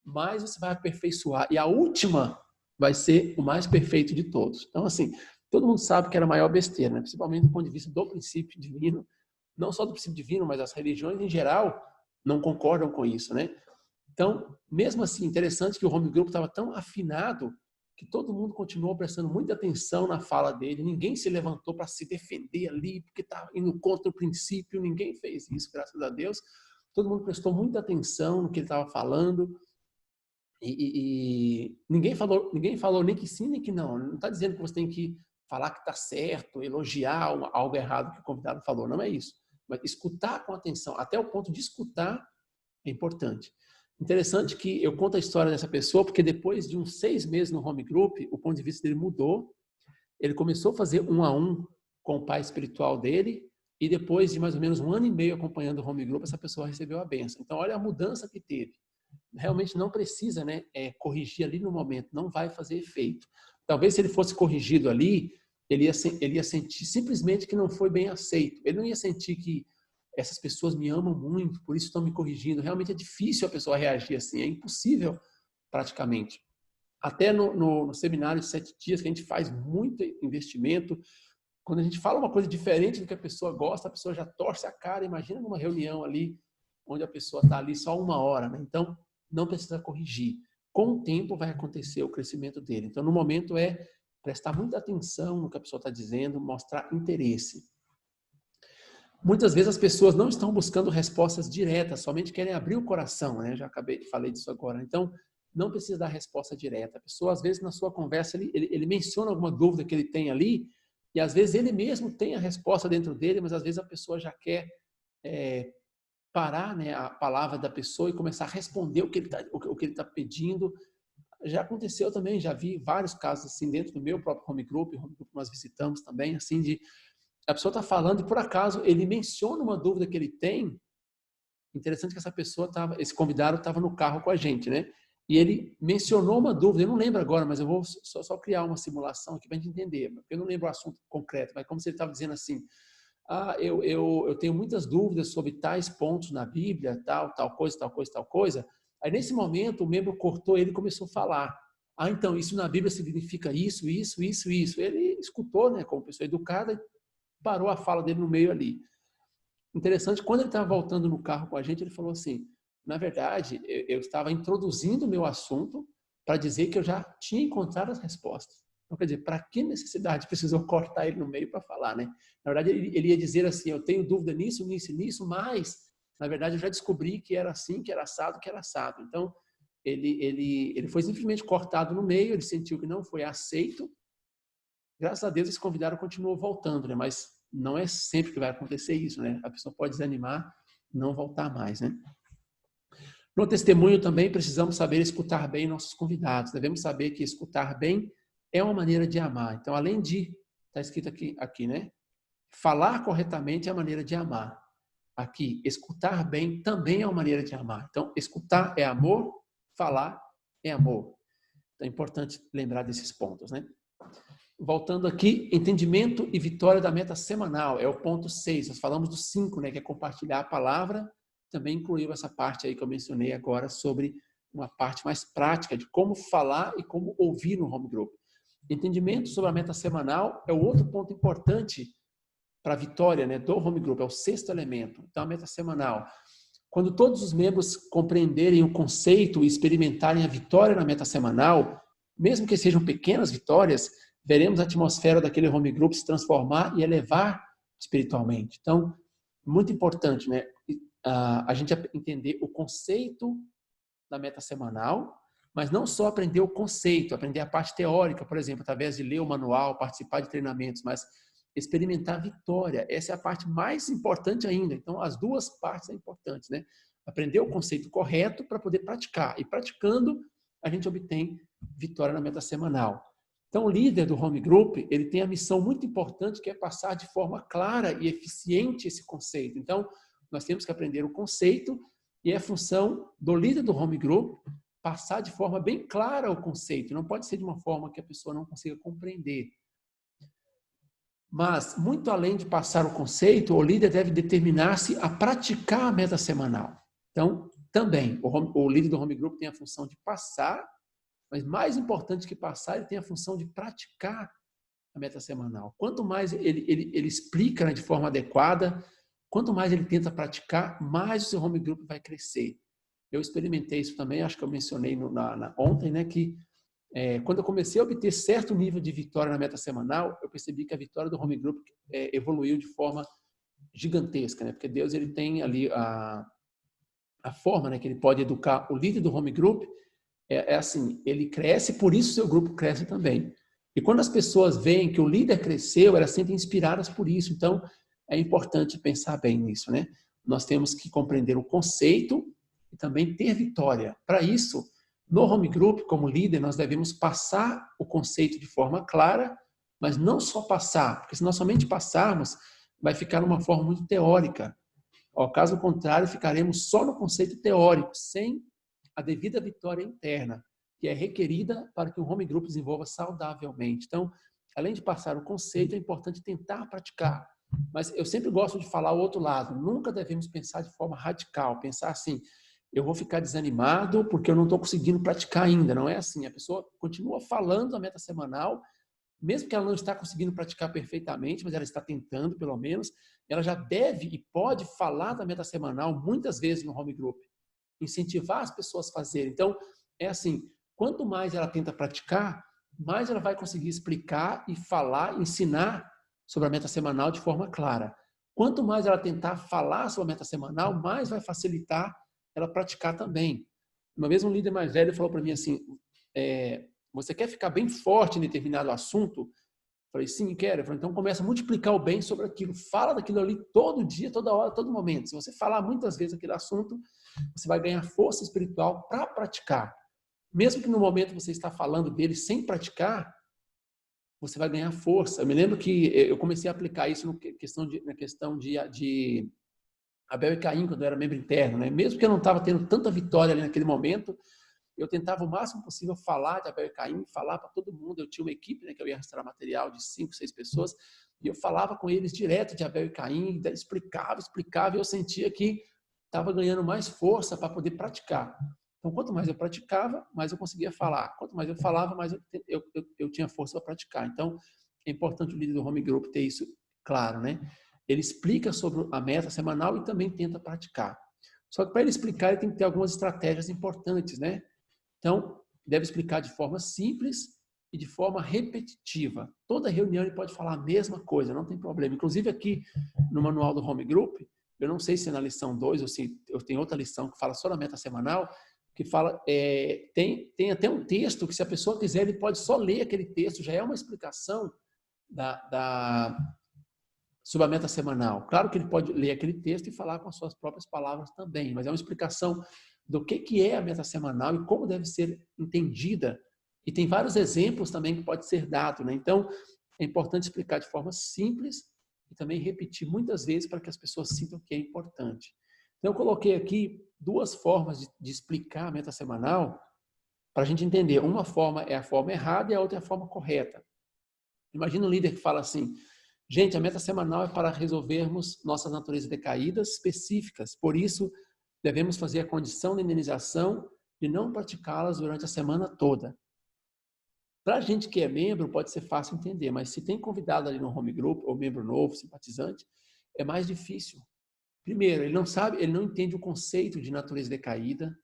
mais você vai aperfeiçoar. E a última vai ser o mais perfeito de todos. Então, assim, todo mundo sabe que era a maior besteira, né? Principalmente do ponto de vista do princípio divino. Não só do princípio divino, mas as religiões em geral não concordam com isso, né? Então, mesmo assim, interessante que o home group estava tão afinado que todo mundo continuou prestando muita atenção na fala dele, ninguém se levantou para se defender ali, porque estava indo contra o princípio, ninguém fez isso, graças a Deus. Todo mundo prestou muita atenção no que ele estava falando, e ninguém falou nem que sim, nem que não. Não está dizendo que você tem que falar que está certo, elogiar algo errado que o convidado falou, não é isso. Mas escutar com atenção, até o ponto de escutar, é importante. Interessante que eu conto a história dessa pessoa, porque depois de uns 6 meses no home group, o ponto de vista dele mudou. Ele começou a fazer 1 a 1 com o pai espiritual dele, e depois de mais ou menos 1 ano e meio acompanhando o home group, essa pessoa recebeu a bênção. Então, olha a mudança que teve. Realmente não precisa, né, corrigir ali no momento, não vai fazer efeito. Talvez se ele fosse corrigido ali, ele ia sentir simplesmente que não foi bem aceito. Ele não ia sentir que essas pessoas me amam muito, por isso estão me corrigindo. Realmente é difícil a pessoa reagir assim, é impossível praticamente. Até no seminário de 7 dias, que a gente faz muito investimento, quando a gente fala uma coisa diferente do que a pessoa gosta, a pessoa já torce a cara. Imagina numa reunião ali, onde a pessoa está ali só 1 hora, né? Então, não precisa corrigir. Com o tempo vai acontecer o crescimento dele. Então, no momento prestar muita atenção no que a pessoa está dizendo, mostrar interesse. Muitas vezes as pessoas não estão buscando respostas diretas, somente querem abrir o coração, né? Já falei disso agora. Então, não precisa dar resposta direta. A pessoa, às vezes, na sua conversa, ele menciona alguma dúvida que ele tem ali, e às vezes ele mesmo tem a resposta dentro dele, mas às vezes a pessoa já quer parar, né, a palavra da pessoa e começar a responder o que ele tá pedindo. Já aconteceu também, já vi vários casos assim dentro do meu próprio home group nós visitamos também, assim, de a pessoa está falando e por acaso ele menciona uma dúvida que ele tem. Interessante que esse convidado estava no carro com a gente, né? E ele mencionou uma dúvida, eu não lembro agora, mas eu vou só criar uma simulação aqui para a gente entender, porque eu não lembro o assunto concreto, mas como se ele estava dizendo assim, eu tenho muitas dúvidas sobre tais pontos na Bíblia, tal coisa. Aí nesse momento o membro cortou ele e começou a falar. Ah, então, isso na Bíblia significa isso, isso, isso, isso. Ele escutou, né, como pessoa educada, e parou a fala dele no meio ali. Interessante, quando ele estava voltando no carro com a gente, ele falou assim, na verdade, eu estava introduzindo o meu assunto para dizer que eu já tinha encontrado as respostas. Então, quer dizer, para que necessidade precisou cortar ele no meio para falar, né? Na verdade, ele ia dizer assim, eu tenho dúvida nisso, nisso e nisso, mas, na verdade, eu já descobri que era assim, que era assado, que era assado. Então, ele foi simplesmente cortado no meio, ele sentiu que não foi aceito. Graças a Deus, esse convidado continuou voltando, né? Mas não é sempre que vai acontecer isso, né? A pessoa pode desanimar, não voltar mais, né? No testemunho também precisamos saber escutar bem nossos convidados. Devemos saber que escutar bem é uma maneira de amar. Então, além de, está escrito aqui, né? Falar corretamente é a maneira de amar. Aqui, escutar bem também é uma maneira de amar. Então, escutar é amor, falar é amor. Então, é importante lembrar desses pontos, né? Voltando aqui, entendimento e vitória da meta semanal, é o ponto 6. Nós falamos do 5, né, que é compartilhar a palavra. Também incluiu essa parte aí que eu mencionei agora sobre uma parte mais prática de como falar e como ouvir no home group. Entendimento sobre a meta semanal é o outro ponto importante para a vitória, né, do home group, é o 6º elemento. Então, a meta semanal. Quando todos os membros compreenderem o conceito e experimentarem a vitória na meta semanal, mesmo que sejam pequenas vitórias, veremos a atmosfera daquele home group se transformar e elevar espiritualmente. Então, muito importante, né? A gente entender o conceito da meta semanal, mas não só aprender o conceito, aprender a parte teórica, por exemplo, através de ler o manual, participar de treinamentos, mas experimentar a vitória. Essa é a parte mais importante ainda. Então, as duas partes são importantes, né? Aprender o conceito correto para poder praticar. E praticando, a gente obtém vitória na meta semanal. Então, o líder do home group, ele tem a missão muito importante que é passar de forma clara e eficiente esse conceito. Então, nós temos que aprender o conceito e é a função do líder do home group passar de forma bem clara o conceito. Não pode ser de uma forma que a pessoa não consiga compreender. Mas, muito além de passar o conceito, o líder deve determinar-se a praticar a meta semanal. Então, também, o líder do home group tem a função de passar, mas mais importante que passar, ele tem a função de praticar a meta semanal. Quanto mais ele explica, né, de forma adequada, quanto mais ele tenta praticar, mais o seu home group vai crescer. Eu experimentei isso também, acho que eu mencionei ontem, né, que quando eu comecei a obter certo nível de vitória na meta semanal, eu percebi que a vitória do home group evoluiu de forma gigantesca, né? Porque Deus ele tem ali a forma, né, que ele pode educar o líder do home group, assim, ele cresce, por isso o seu grupo cresce também. E quando as pessoas veem que o líder cresceu, elas sentem inspiradas por isso. Então, é importante pensar bem nisso, né? Nós temos que compreender o conceito e também ter vitória. Para isso, no home group, como líder, nós devemos passar o conceito de forma clara, mas não só passar, porque se nós somente passarmos, vai ficar numa forma muito teórica. Ao caso contrário, ficaremos só no conceito teórico, sem a devida vitória interna, que é requerida para que o home group desenvolva saudavelmente. Então, além de passar o conceito, é importante tentar praticar. Mas eu sempre gosto de falar o outro lado. Nunca devemos pensar de forma radical, pensar assim, eu vou ficar desanimado porque eu não estou conseguindo praticar ainda. Não é assim. A pessoa continua falando a meta semanal, mesmo que ela não está conseguindo praticar perfeitamente, mas ela está tentando, pelo menos, ela já deve e pode falar da meta semanal muitas vezes no home group. Incentivar as pessoas a fazerem. Então, é assim, quanto mais ela tenta praticar, mais ela vai conseguir explicar e falar, ensinar sobre a meta semanal de forma clara. Quanto mais ela tentar falar sobre a meta semanal, mais vai facilitar ela praticar também. Uma vez um líder mais velho falou para mim assim, você quer ficar bem forte em determinado assunto? Eu falei, sim, quero. Eu falei, então começa a multiplicar o bem sobre aquilo. Fala daquilo ali todo dia, toda hora, todo momento. Se você falar muitas vezes aquele assunto, você vai ganhar força espiritual para praticar. Mesmo que no momento você está falando dele sem praticar, você vai ganhar força. Eu me lembro que eu comecei a aplicar isso na questão de Abel e Caim, quando eu era membro interno, né? Mesmo que eu não estava tendo tanta vitória ali naquele momento, eu tentava o máximo possível falar de Abel e Caim, falar para todo mundo. Eu tinha uma equipe, né, que eu ia rastrear material de 5, 6 pessoas, e eu falava com eles direto de Abel e Caim, explicava, e eu sentia que estava ganhando mais força para poder praticar. Então, quanto mais eu praticava, mais eu conseguia falar. Quanto mais eu falava, mais eu tinha força para praticar. Então, é importante o líder do home group ter isso claro, né? Ele explica sobre a meta semanal e também tenta praticar. Só que para ele explicar, ele tem que ter algumas estratégias importantes, né? Então, deve explicar de forma simples e de forma repetitiva. Toda reunião ele pode falar a mesma coisa, não tem problema. Inclusive aqui no manual do home group, eu não sei se é na lição 2 ou se eu tenho outra lição que fala só na meta semanal, que fala, tem até um texto que se a pessoa quiser, ele pode só ler aquele texto, já é uma explicação sobre a meta semanal. Claro que ele pode ler aquele texto e falar com as suas próprias palavras também, mas é uma explicação do que é a meta semanal e como deve ser entendida. E tem vários exemplos também que pode ser dado, né? Então, é importante explicar de forma simples e também repetir muitas vezes para que as pessoas sintam que é importante. Então, eu coloquei aqui duas formas de explicar a meta semanal para a gente entender. Uma forma é a forma errada e a outra é a forma correta. Imagina um líder que fala assim: gente, a meta semanal é para resolvermos nossas naturezas decaídas específicas. Por isso, devemos fazer a condição de indenização de não praticá-las durante a semana toda. Para a gente que é membro, pode ser fácil entender, mas se tem convidado ali no home group, ou membro novo, simpatizante, é mais difícil. Primeiro, ele não sabe, ele não entende o conceito de natureza decaída,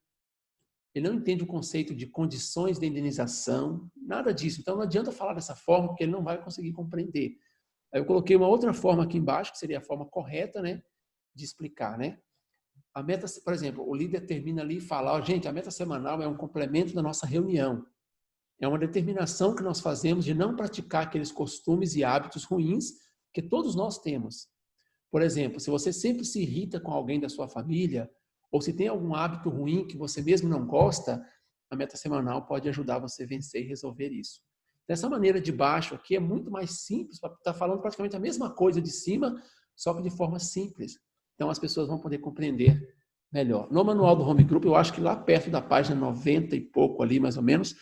ele não entende o conceito de condições de indenização, nada disso. Então, não adianta falar dessa forma, porque ele não vai conseguir compreender. Aí eu coloquei uma outra forma aqui embaixo, que seria a forma correta, né, de explicar, né? A meta, por exemplo, o líder termina ali e fala: gente, a meta semanal é um complemento da nossa reunião. É uma determinação que nós fazemos de não praticar aqueles costumes e hábitos ruins que todos nós temos. Por exemplo, se você sempre se irrita com alguém da sua família, ou se tem algum hábito ruim que você mesmo não gosta, a meta semanal pode ajudar você a vencer e resolver isso. Dessa maneira de baixo aqui é muito mais simples, está falando praticamente a mesma coisa de cima, só que de forma simples. Então as pessoas vão poder compreender melhor. No manual do Home Group, eu acho que lá perto da página 90 e pouco ali, mais ou menos,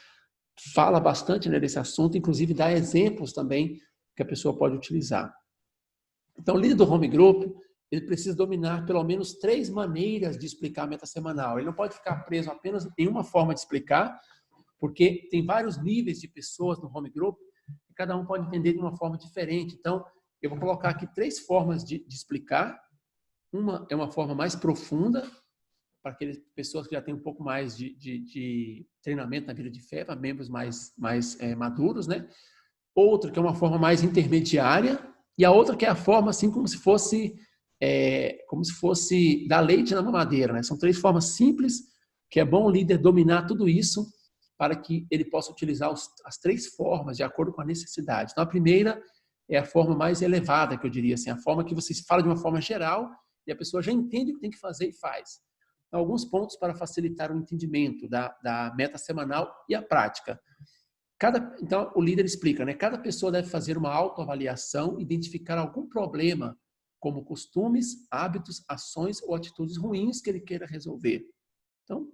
fala bastante, né, desse assunto, inclusive dá exemplos também que a pessoa pode utilizar. Então, o líder do home group, ele precisa dominar pelo menos 3 maneiras de explicar a meta semanal. Ele não pode ficar preso apenas em uma forma de explicar, porque tem vários níveis de pessoas no home group e cada um pode entender de uma forma diferente. Então, eu vou colocar aqui 3 formas de explicar. Uma é uma forma mais profunda, para aquelas pessoas que já têm um pouco mais de treinamento na vida de fé, para membros mais maduros, né? Outra que é uma forma mais intermediária, e a outra que é a forma assim como se fosse dar leite na mamadeira, né? São 3 formas simples que é bom o líder dominar tudo isso para que ele possa utilizar as 3 formas de acordo com a necessidade. Então a primeira é a forma mais elevada, que eu diria assim, a forma que você fala de uma forma geral e a pessoa já entende o que tem que fazer e faz. Então, alguns pontos para facilitar o entendimento da meta semanal e a prática. Então, o líder explica, né? Cada pessoa deve fazer uma autoavaliação, identificar algum problema, como costumes, hábitos, ações ou atitudes ruins que ele queira resolver. Então,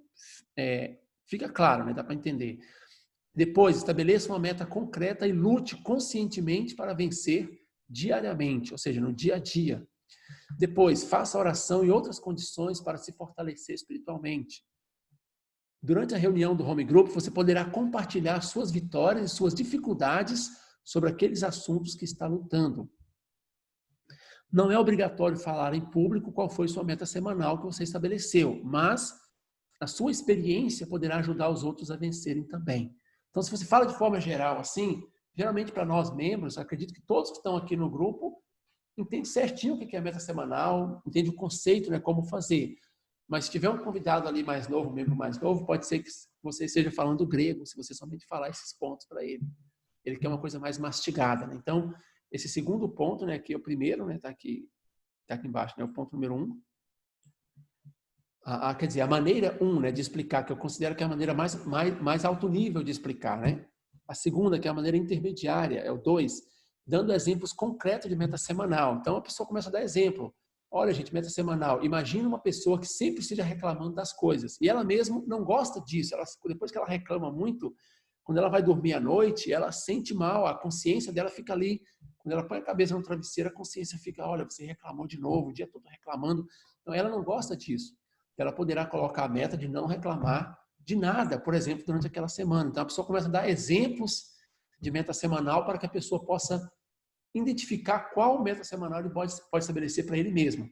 fica claro, né? Dá para entender. Depois, estabeleça uma meta concreta e lute conscientemente para vencer diariamente, ou seja, no dia a dia. Depois, faça oração e outras condições para se fortalecer espiritualmente. Durante a reunião do home group, você poderá compartilhar suas vitórias e suas dificuldades sobre aqueles assuntos que está lutando. Não é obrigatório falar em público qual foi sua meta semanal que você estabeleceu, mas a sua experiência poderá ajudar os outros a vencerem também. Então, se você fala de forma geral assim, geralmente para nós membros, acredito que todos que estão aqui no grupo entendem certinho o que é a meta semanal, entendem o conceito, né, como fazer. Mas se tiver um convidado ali mais novo, um membro mais novo, pode ser que você esteja falando grego, se você somente falar esses pontos para ele. Ele quer uma coisa mais mastigada, né? Então, esse segundo ponto, né, que é o primeiro, né, tá aqui embaixo, né, o ponto número 1. Quer dizer, a maneira 1, né, de explicar, que eu considero que é a maneira mais alto nível de explicar, né? A segunda, que é a maneira intermediária, é o 2, dando exemplos concretos de meta semanal. Então, a pessoa começa a dar exemplo. Olha, gente, meta semanal. Imagina uma pessoa que sempre esteja reclamando das coisas. E ela mesmo não gosta disso. Depois que ela reclama muito, quando ela vai dormir à noite, ela sente mal. A consciência dela fica ali. Quando ela põe a cabeça no travesseiro, a consciência fica, olha, você reclamou de novo, o dia todo reclamando. Então, ela não gosta disso. Ela poderá colocar a meta de não reclamar de nada, por exemplo, durante aquela semana. Então, a pessoa começa a dar exemplos de meta semanal para que a pessoa possa identificar qual meta semanal ele pode estabelecer para ele mesmo.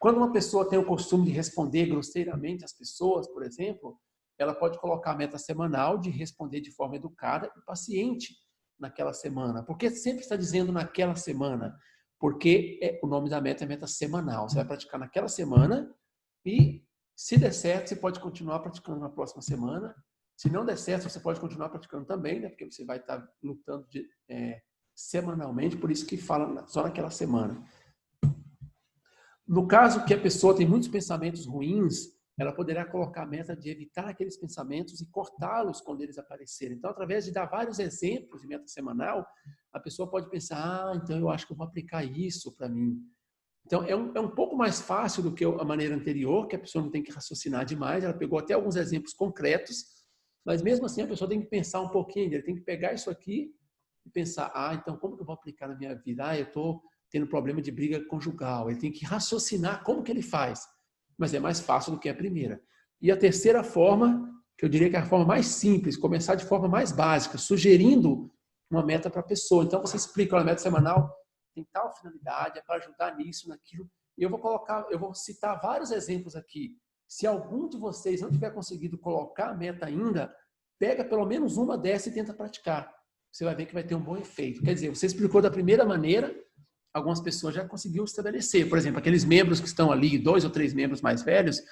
Quando uma pessoa tem o costume de responder grosseiramente às pessoas, por exemplo, ela pode colocar a meta semanal de responder de forma educada e paciente naquela semana. Por que sempre está dizendo naquela semana? Porque o nome da meta é meta semanal. Você vai praticar naquela semana e, se der certo, você pode continuar praticando na próxima semana. Se não der certo, você pode continuar praticando também, né? Porque você vai estar lutando semanalmente, por isso que fala só naquela semana. No caso que a pessoa tem muitos pensamentos ruins, ela poderá colocar a meta de evitar aqueles pensamentos e cortá-los quando eles aparecerem. Então, através de dar vários exemplos de meta semanal, a pessoa pode pensar, então eu acho que eu vou aplicar isso para mim. Então, é um pouco mais fácil do que a maneira anterior, que a pessoa não tem que raciocinar demais, ela pegou até alguns exemplos concretos, mas mesmo assim a pessoa tem que pensar um pouquinho, ele tem que pegar isso aqui e pensar, então como que eu vou aplicar na minha vida? Eu estou tendo problema de briga conjugal. Ele tem que raciocinar como que ele faz. Mas é mais fácil do que a primeira. E a terceira forma, que eu diria que é a forma mais simples, começar de forma mais básica, sugerindo uma meta para a pessoa. Então você explica, a meta semanal tem tal finalidade, é para ajudar nisso, naquilo. E eu vou citar vários exemplos aqui. Se algum de vocês não tiver conseguido colocar a meta ainda, pega pelo menos uma dessa e tenta praticar. Você vai ver que vai ter um bom efeito. Quer dizer, você explicou da primeira maneira, algumas pessoas já conseguiu estabelecer. Por exemplo, aqueles membros que estão ali, 2 ou 3 membros mais velhos,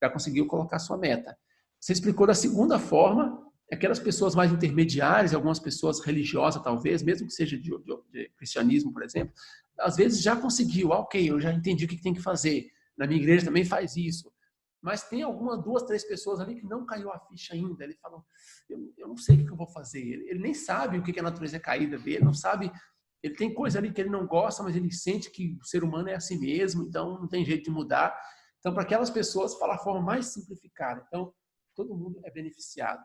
já conseguiu colocar sua meta. Você explicou da segunda forma, aquelas pessoas mais intermediárias, algumas pessoas religiosas talvez, mesmo que seja de cristianismo, por exemplo, às vezes já conseguiu, ok, eu já entendi o que tem que fazer. Na minha igreja também faz isso. Mas tem algumas 2, 3 pessoas ali que não caiu a ficha ainda. Ele falou, eu não sei o que eu vou fazer. Ele nem sabe o que é a natureza caída dele, não sabe. Ele tem coisa ali que ele não gosta, mas ele sente que o ser humano é assim mesmo, então não tem jeito de mudar. Então, para aquelas pessoas, fala a forma mais simplificada. Então, todo mundo é beneficiado.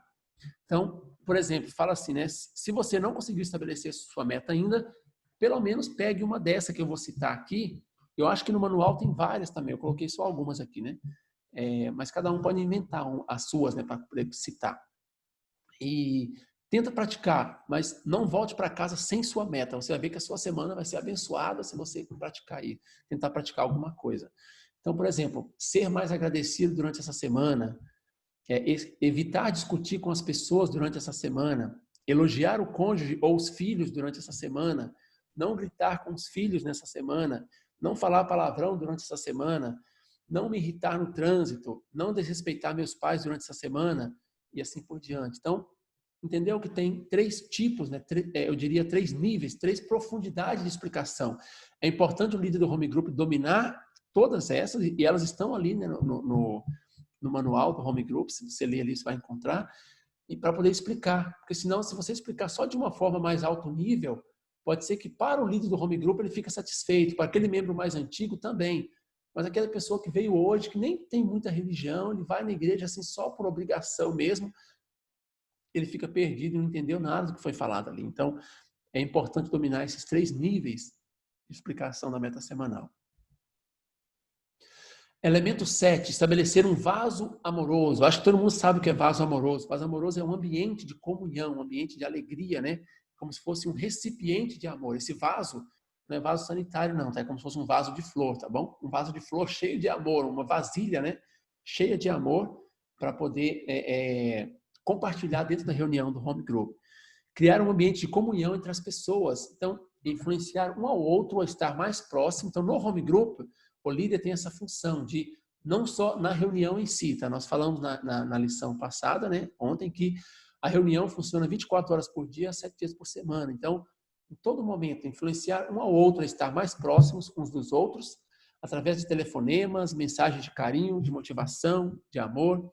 Então, por exemplo, fala assim, né? Se você não conseguiu estabelecer sua meta ainda, pelo menos pegue uma dessa que eu vou citar aqui. Eu acho que no manual tem várias também, eu coloquei só algumas aqui, né? Mas cada um pode inventar as suas, né, para poder citar. E tenta praticar, mas não volte para casa sem sua meta. Você vai ver que a sua semana vai ser abençoada se você praticar e tentar praticar alguma coisa. Então, por exemplo, ser mais agradecido durante essa semana, evitar discutir com as pessoas durante essa semana, elogiar o cônjuge ou os filhos durante essa semana, não gritar com os filhos nessa semana, não falar palavrão durante essa semana, não me irritar no trânsito, não desrespeitar meus pais durante essa semana e assim por diante. Então, entendeu que tem 3 tipos, né? Eu diria 3 níveis, 3 profundidades de explicação. É importante o líder do home group dominar todas essas, e elas estão ali, né, no manual do home group, se você ler ali, você vai encontrar, e para poder explicar. Porque senão, se você explicar só de uma forma mais alto nível, pode ser que para o líder do home group ele fica satisfeito, para aquele membro mais antigo também. Mas aquela pessoa que veio hoje, que nem tem muita religião, ele vai na igreja assim só por obrigação mesmo, ele fica perdido e não entendeu nada do que foi falado ali. Então, é importante dominar esses 3 níveis de explicação da meta semanal. Elemento 7, estabelecer um vaso amoroso. Acho que todo mundo sabe o que é vaso amoroso. Vaso amoroso é um ambiente de comunhão, um ambiente de alegria, né? Como se fosse um recipiente de amor. Esse vaso não é vaso sanitário, não, tá? É como se fosse um vaso de flor, tá bom? Um vaso de flor cheio de amor, uma vasilha, né? Cheia de amor para poder compartilhar dentro da reunião do home group. Criar um ambiente de comunhão entre as pessoas. Então, influenciar um ao outro a estar mais próximo. Então, no home group, o líder tem essa função de, não só na reunião em si, tá? Nós falamos na lição passada, né? Ontem, que a reunião funciona 24 horas por dia, 7 dias por semana. Então, em todo momento, influenciar um ao outro a estar mais próximos uns dos outros, através de telefonemas, mensagens de carinho, de motivação, de amor.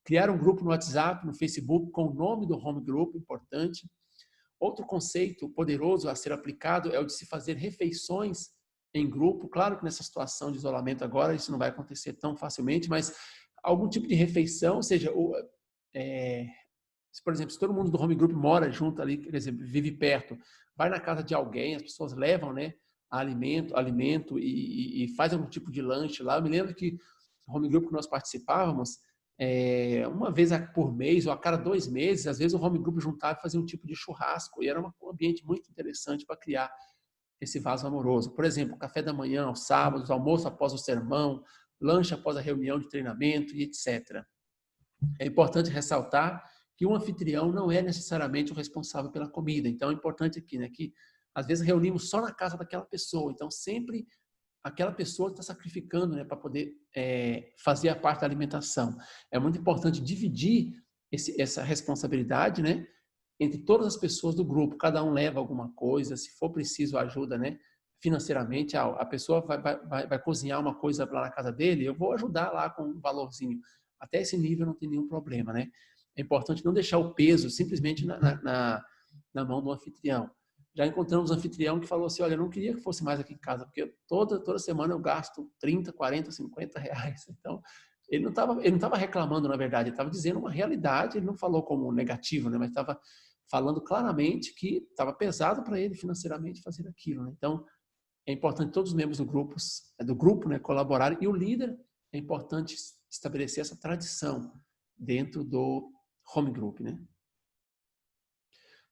Criar um grupo no WhatsApp, no Facebook, com o nome do home group, importante. Outro conceito poderoso a ser aplicado é o de se fazer refeições em grupo. Claro que nessa situação de isolamento agora isso não vai acontecer tão facilmente, mas algum tipo de refeição, ou seja, por exemplo, se todo mundo do home group mora junto ali, quer dizer, vive perto, vai na casa de alguém, as pessoas levam, né, alimento e faz algum tipo de lanche lá. Eu me lembro que no home group que nós participávamos, uma vez por mês ou a cada 2 meses, às vezes o home group juntava e fazia um tipo de churrasco, e era um ambiente muito interessante para criar esse vaso amoroso. Por exemplo, café da manhã aos sábados, almoço após o sermão, lanche após a reunião de treinamento e etc. É importante ressaltar que o anfitrião não é necessariamente o responsável pela comida. Então, é importante aqui, né, que às vezes reunimos só na casa daquela pessoa. Então, sempre aquela pessoa está sacrificando, né, para poder fazer a parte da alimentação. É muito importante dividir essa responsabilidade, né, entre todas as pessoas do grupo. Cada um leva alguma coisa, se for preciso ajuda, né, financeiramente. A pessoa vai cozinhar uma coisa lá na casa dele, eu vou ajudar lá com um valorzinho. Até esse nível não tem nenhum problema, né? É importante não deixar o peso simplesmente na mão do anfitrião. Já encontramos um anfitrião que falou assim, olha, eu não queria que fosse mais aqui em casa, porque toda semana eu gasto 30, 40, 50 reais. Então, ele não estava reclamando, na verdade, ele estava dizendo uma realidade, ele não falou como negativo, né, mas estava falando claramente que estava pesado para ele financeiramente fazer aquilo, né? Então, é importante todos os membros do grupo, né, colaborarem, e o líder é importante estabelecer essa tradição dentro do home group, né?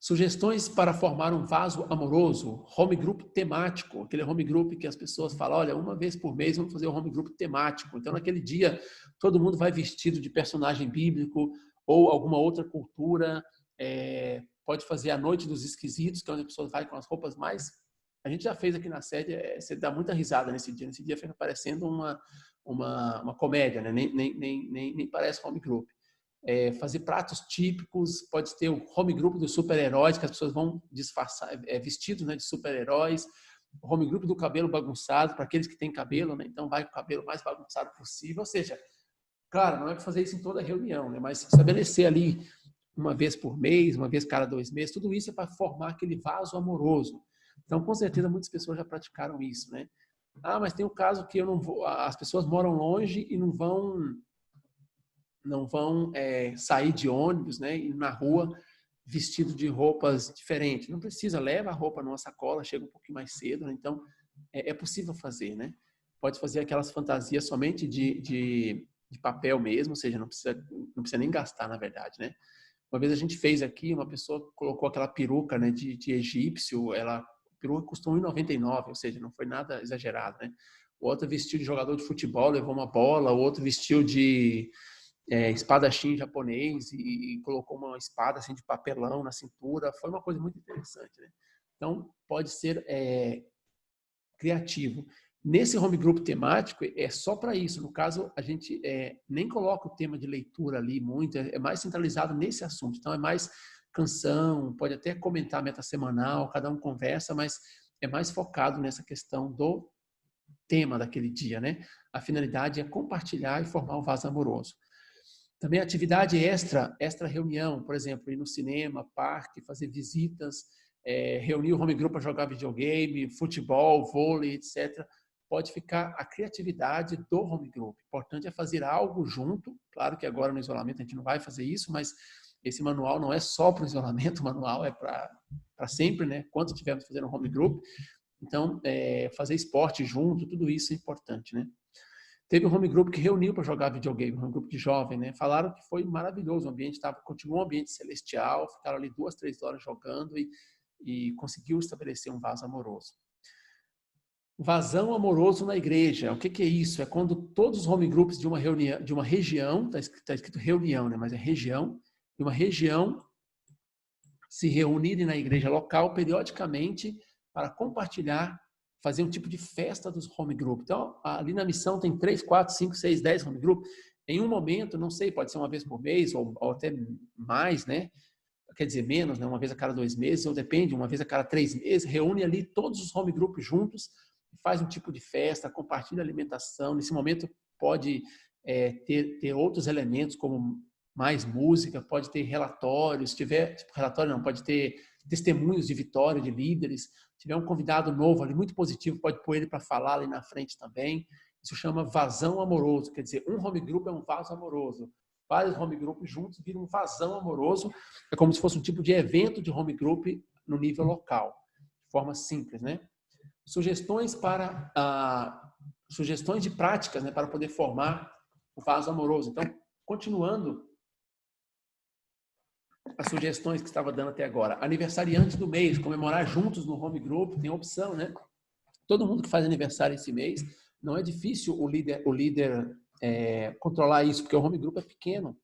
Sugestões para formar um vaso amoroso, home group temático, aquele home group que as pessoas falam, olha, uma vez por mês vamos fazer um home group temático. Então, naquele dia, todo mundo vai vestido de personagem bíblico ou alguma outra cultura. Pode fazer a Noite dos Esquisitos, que é onde a pessoa vai com as roupas mais... A gente já fez aqui na sede, você dá muita risada nesse dia. Nesse dia fica parecendo uma comédia, né? Nem parece home group. Fazer pratos típicos, pode ter o home group dos super-heróis, que as pessoas vão disfarçar, vestidos, né, de super-heróis, o home group do cabelo bagunçado, para aqueles que têm cabelo, né, então vai com o cabelo mais bagunçado possível, ou seja, claro, não é para fazer isso em toda reunião, né, mas estabelecer ali uma vez por mês, uma vez cada 2 meses, tudo isso é para formar aquele vaso amoroso. Então, com certeza, muitas pessoas já praticaram isso, né? Ah, mas tem o caso que eu não vou, as pessoas moram longe e não vão sair de ônibus, né, e na rua vestido de roupas diferentes. Não precisa, leva a roupa numa sacola, chega um pouquinho mais cedo, né? Então é possível fazer, né? Pode fazer aquelas fantasias somente de papel mesmo, ou seja, não precisa nem gastar, na verdade, né? Uma vez a gente fez aqui, uma pessoa colocou aquela peruca, né, de egípcio, a peruca custou R$1,99, ou seja, não foi nada exagerado, né? O outro vestiu de jogador de futebol, levou uma bola, o outro vestiu de espadachim japonês e colocou uma espada assim de papelão na cintura. Foi uma coisa muito interessante, né? Então, pode ser criativo. Nesse home group temático, é só para isso. No caso, a gente nem coloca o tema de leitura ali muito, é mais centralizado nesse assunto. Então, é mais canção, pode até comentar meta semanal, cada um conversa, mas é mais focado nessa questão do tema daquele dia, né? A finalidade é compartilhar e formar um vaso amoroso. Também atividade extra reunião, por exemplo, ir no cinema, parque, fazer visitas, reunir o home group para jogar videogame, futebol, vôlei, etc. Pode ficar a criatividade do home group. O importante é fazer algo junto. Claro que agora no isolamento a gente não vai fazer isso, mas esse manual não é só para o isolamento, o manual é para sempre, né? Quando estivermos fazendo um home group. Então, fazer esporte junto, tudo isso é importante, né? Teve um home group que reuniu para jogar videogame, um home group de jovem, né? Falaram que foi maravilhoso, o ambiente continuou um ambiente celestial, ficaram ali 2, 3 horas jogando e conseguiu estabelecer um vaso amoroso. Vazão amoroso na igreja. O que é isso? É quando todos os home groups de uma reunião, de uma região, está escrito reunião, né? Mas é região, de uma região se reunirem na igreja local periodicamente para compartilhar, fazer um tipo de festa dos home group. Então, ali na missão tem 3, 4, 5, 6, 10 home group. Em um momento, não sei, pode ser uma vez por mês ou até mais, né? Quer dizer, menos, né? Uma vez a cada 2 meses, ou depende, uma vez a cada 3 meses, reúne ali todos os home groups juntos, faz um tipo de festa, compartilha alimentação. Nesse momento pode ter outros elementos, como mais música, pode ter relatórios, relatório não, pode ter testemunhos de vitória de líderes, tiver um convidado novo ali, muito positivo, pode pôr ele para falar ali na frente também. Isso chama vazão amoroso, quer dizer, um home group é um vaso amoroso. Vários home groups juntos viram um vazão amoroso, é como se fosse um tipo de evento de home group no nível local, de forma simples, né? Sugestões de práticas, né, para poder formar o vaso amoroso. Então, Continuando as sugestões que estava dando até agora. Aniversariantes do mês, comemorar juntos no home group, tem opção, né? Todo mundo que faz aniversário esse mês, não é difícil o líder controlar isso, porque o home group é pequeno.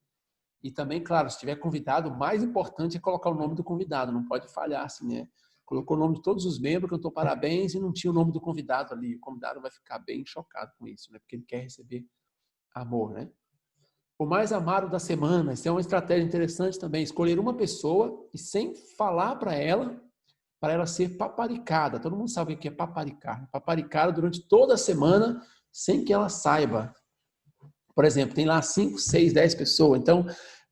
E também, claro, se tiver convidado, o mais importante é colocar o nome do convidado, não pode falhar assim, né? Colocou o nome de todos os membros, cantou parabéns e não tinha o nome do convidado ali. O convidado vai ficar bem chocado com isso, né? Porque ele quer receber amor, né? O mais amado da semana, isso é uma estratégia interessante também, escolher uma pessoa e sem falar para ela ser paparicada. Todo mundo sabe o que é paparicar. Paparicada durante toda a semana, sem que ela saiba. Por exemplo, tem lá 5, 6, 10 pessoas. Então,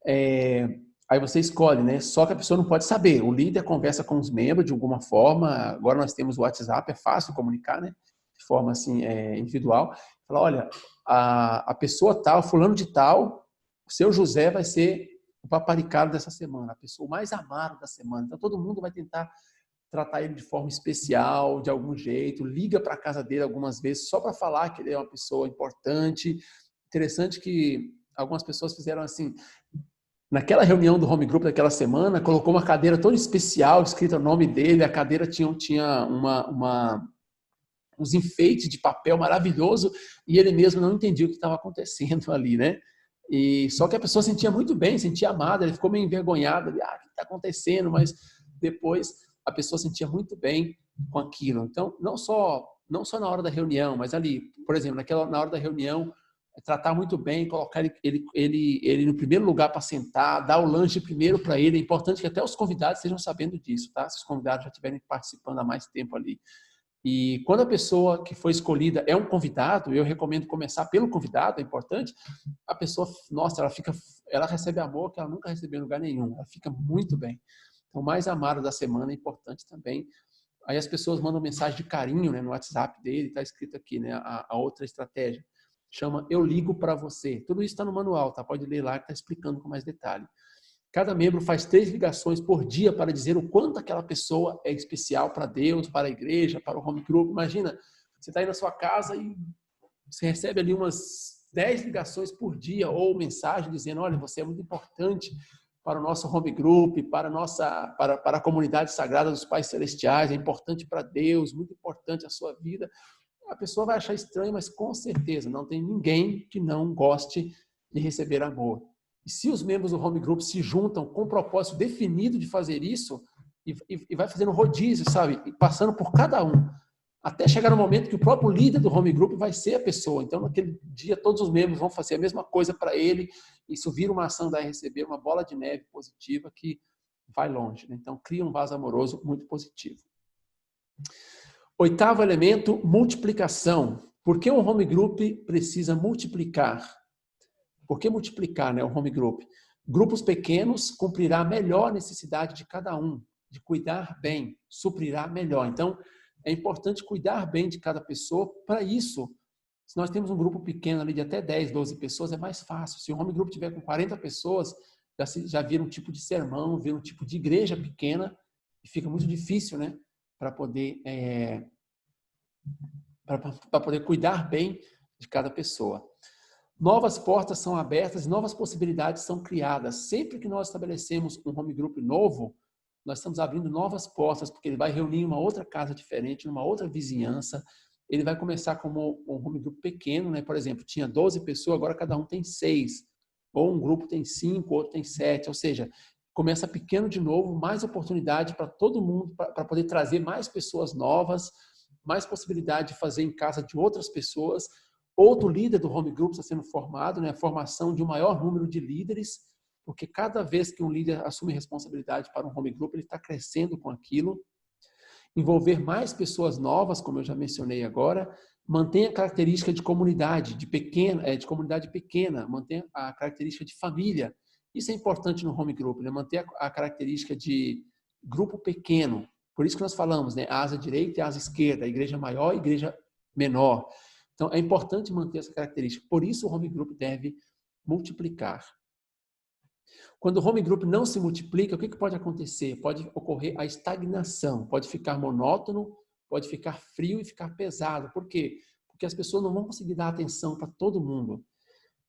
aí você escolhe, né? Só que a pessoa não pode saber. O líder conversa com os membros de alguma forma. Agora nós temos o WhatsApp, é fácil comunicar, né? De forma assim, individual. Fala, olha, a pessoa tal, fulano de tal, o seu José vai ser o paparicado dessa semana, a pessoa mais amada da semana. Então, todo mundo vai tentar tratar ele de forma especial, de algum jeito, liga para a casa dele algumas vezes só para falar que ele é uma pessoa importante. Interessante que algumas pessoas fizeram assim, naquela reunião do home group daquela semana, colocou uma cadeira toda especial, escrito o nome dele, a cadeira tinha uns enfeites de papel maravilhoso e ele mesmo não entendia o que estava acontecendo ali, né? E só que a pessoa sentia muito bem, sentia amada, ele ficou meio envergonhado, o que está acontecendo? Mas depois a pessoa sentia muito bem com aquilo. Então, não só na hora da reunião, mas ali, por exemplo, na hora da reunião, tratar muito bem, colocar ele no primeiro lugar para sentar, dar o lanche primeiro para ele. É importante que até os convidados estejam sabendo disso, tá? Se os convidados já estiverem participando há mais tempo ali. E quando a pessoa que foi escolhida é um convidado, eu recomendo começar pelo convidado, é importante. A pessoa, nossa, ela recebe amor que ela nunca recebeu em lugar nenhum. Ela fica muito bem. Então, o mais amado da semana é importante também. Aí as pessoas mandam mensagem de carinho, né, no WhatsApp dele, está escrito aqui, né, a outra estratégia. Chama Eu Ligo para Você. Tudo isso está no manual, tá? Pode ler lá que está explicando com mais detalhe. Cada membro faz 3 ligações por dia para dizer o quanto aquela pessoa é especial para Deus, para a igreja, para o home group. Imagina, você está aí na sua casa e você recebe ali umas 10 ligações por dia ou mensagem dizendo, olha, você é muito importante para o nosso home group, para a comunidade sagrada dos Pais Celestiais, é importante para Deus, muito importante a sua vida. A pessoa vai achar estranho, mas com certeza não tem ninguém que não goste de receber amor. E se os membros do home group se juntam com o propósito definido de fazer isso, e vai fazendo rodízio, sabe? E passando por cada um, até chegar no momento que o próprio líder do home group vai ser a pessoa. Então, naquele dia, todos os membros vão fazer a mesma coisa para ele. Isso vira uma ação da RCB, uma bola de neve positiva que vai longe, né? Então, cria um vaso amoroso muito positivo. 8º elemento, multiplicação. Por que um home group precisa multiplicar? Por que multiplicar, né, o home group? Grupos pequenos cumprirá a melhor necessidade de cada um, de cuidar bem, suprirá melhor. Então, é importante cuidar bem de cada pessoa. Para isso, se nós temos um grupo pequeno ali de até 10, 12 pessoas, é mais fácil. Se o home group tiver com 40 pessoas, já vira um tipo de sermão, vira um tipo de igreja pequena, e fica muito difícil, né, para poder cuidar bem de cada pessoa. Novas portas são abertas, novas possibilidades são criadas. Sempre que nós estabelecemos um home group novo, nós estamos abrindo novas portas, porque ele vai reunir em uma outra casa diferente, numa outra vizinhança. Ele vai começar como um home group pequeno, né? Por exemplo, tinha 12 pessoas, agora cada um tem 6. Ou um grupo tem 5, outro tem 7. Ou seja, começa pequeno de novo, mais oportunidade para todo mundo, para poder trazer mais pessoas novas, mais possibilidade de fazer em casa de outras pessoas. Outro líder do home group está sendo formado, né? A formação de um maior número de líderes, porque cada vez que um líder assume responsabilidade para um home group, ele está crescendo com aquilo. Envolver mais pessoas novas, como eu já mencionei agora, mantém a característica de comunidade, de comunidade pequena, mantém a característica de família. Isso é importante no home group, né? Manter a característica de grupo pequeno. Por isso que nós falamos, né? A asa direita e a asa esquerda, a igreja maior e a igreja menor. Então, é importante manter essa característica. Por isso, o home group deve multiplicar. Quando o home group não se multiplica, o que pode acontecer? Pode ocorrer a estagnação, pode ficar monótono, pode ficar frio e ficar pesado. Por quê? Porque as pessoas não vão conseguir dar atenção para todo mundo.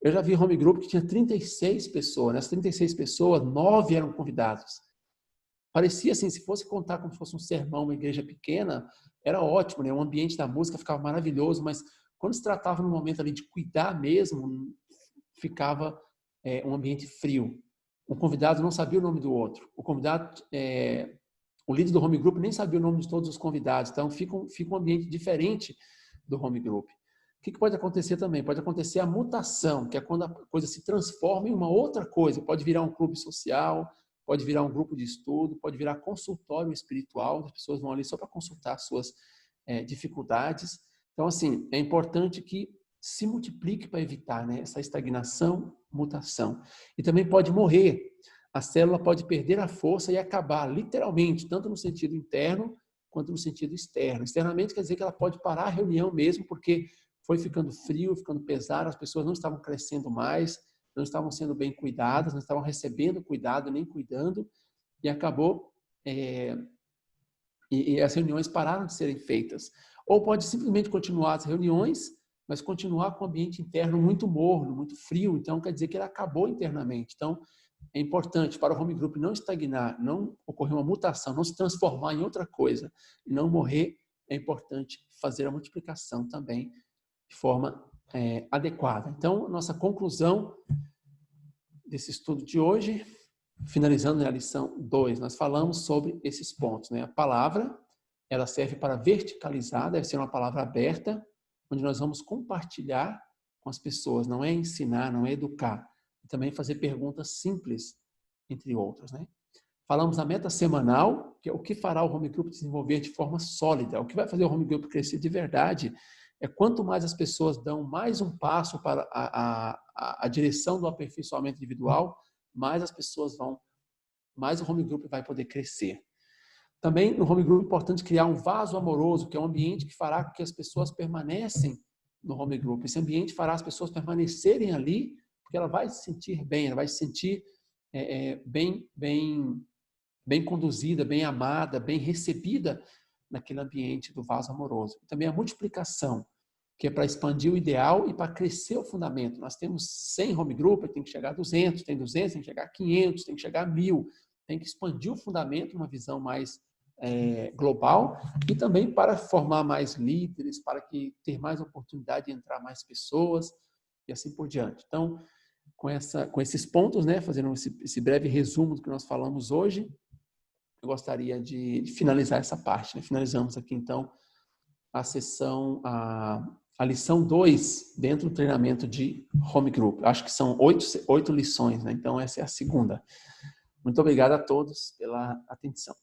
Eu já vi home group que tinha 36 pessoas. Nessas 36 pessoas, 9 eram convidados. Parecia assim, se fosse contar como se fosse um sermão, uma igreja pequena, era ótimo, né? O ambiente da música ficava maravilhoso, mas quando se tratava no momento ali de cuidar mesmo, ficava um ambiente frio. O convidado não sabia o nome do outro. O convidado, o líder do home group nem sabia o nome de todos os convidados. Então, fica um ambiente diferente do home group. O que pode acontecer também? Pode acontecer a mutação, que é quando a coisa se transforma em uma outra coisa. Pode virar um clube social, pode virar um grupo de estudo, pode virar consultório espiritual. As pessoas vão ali só para consultar suas dificuldades. Então, assim, é importante que se multiplique para evitar, né, essa estagnação, mutação. E também pode morrer. A célula pode perder a força e acabar, literalmente, tanto no sentido interno quanto no sentido externo. Externamente quer dizer que ela pode parar a reunião mesmo, porque foi ficando frio, ficando pesado, as pessoas não estavam crescendo mais, não estavam sendo bem cuidadas, não estavam recebendo cuidado, nem cuidando, e acabou, e as reuniões pararam de serem feitas. Ou pode simplesmente continuar as reuniões, mas continuar com o ambiente interno muito morno, muito frio, então quer dizer que ele acabou internamente. Então, é importante para o home group não estagnar, não ocorrer uma mutação, não se transformar em outra coisa, e não morrer, é importante fazer a multiplicação também de forma adequada. Então, nossa conclusão desse estudo de hoje, finalizando a lição 2, nós falamos sobre esses pontos, né? A palavra, ela serve para verticalizar, deve ser uma palavra aberta, onde nós vamos compartilhar com as pessoas, não é ensinar, não é educar, e também fazer perguntas simples, entre outras, né? Falamos da meta semanal, que é o que fará o home group desenvolver de forma sólida. O que vai fazer o home group crescer de verdade é quanto mais as pessoas dão mais um passo para a direção do aperfeiçoamento individual, mais as pessoas vão, mais o home group vai poder crescer. Também no home group é importante criar um vaso amoroso, que é um ambiente que fará com que as pessoas permanecem no home group. Esse ambiente fará as pessoas permanecerem ali, porque ela vai se sentir bem, ela vai se sentir bem conduzida, bem amada, bem recebida naquele ambiente do vaso amoroso. E também a multiplicação, que é para expandir o ideal e para crescer o fundamento. Nós temos 100 home group, tem que chegar a 200, tem 200, tem que chegar a 500, tem que chegar a 1000. Tem que expandir o fundamento, uma visão mais global, e também para formar mais líderes, para ter mais oportunidade de entrar mais pessoas e assim por diante. Então, com esses pontos, né, fazendo esse breve resumo do que nós falamos hoje, eu gostaria de finalizar essa parte, né? Finalizamos aqui, então, a sessão, a lição 2 dentro do treinamento de home group. Acho que são 8 lições, né? Então, essa é a segunda. Muito obrigado a todos pela atenção.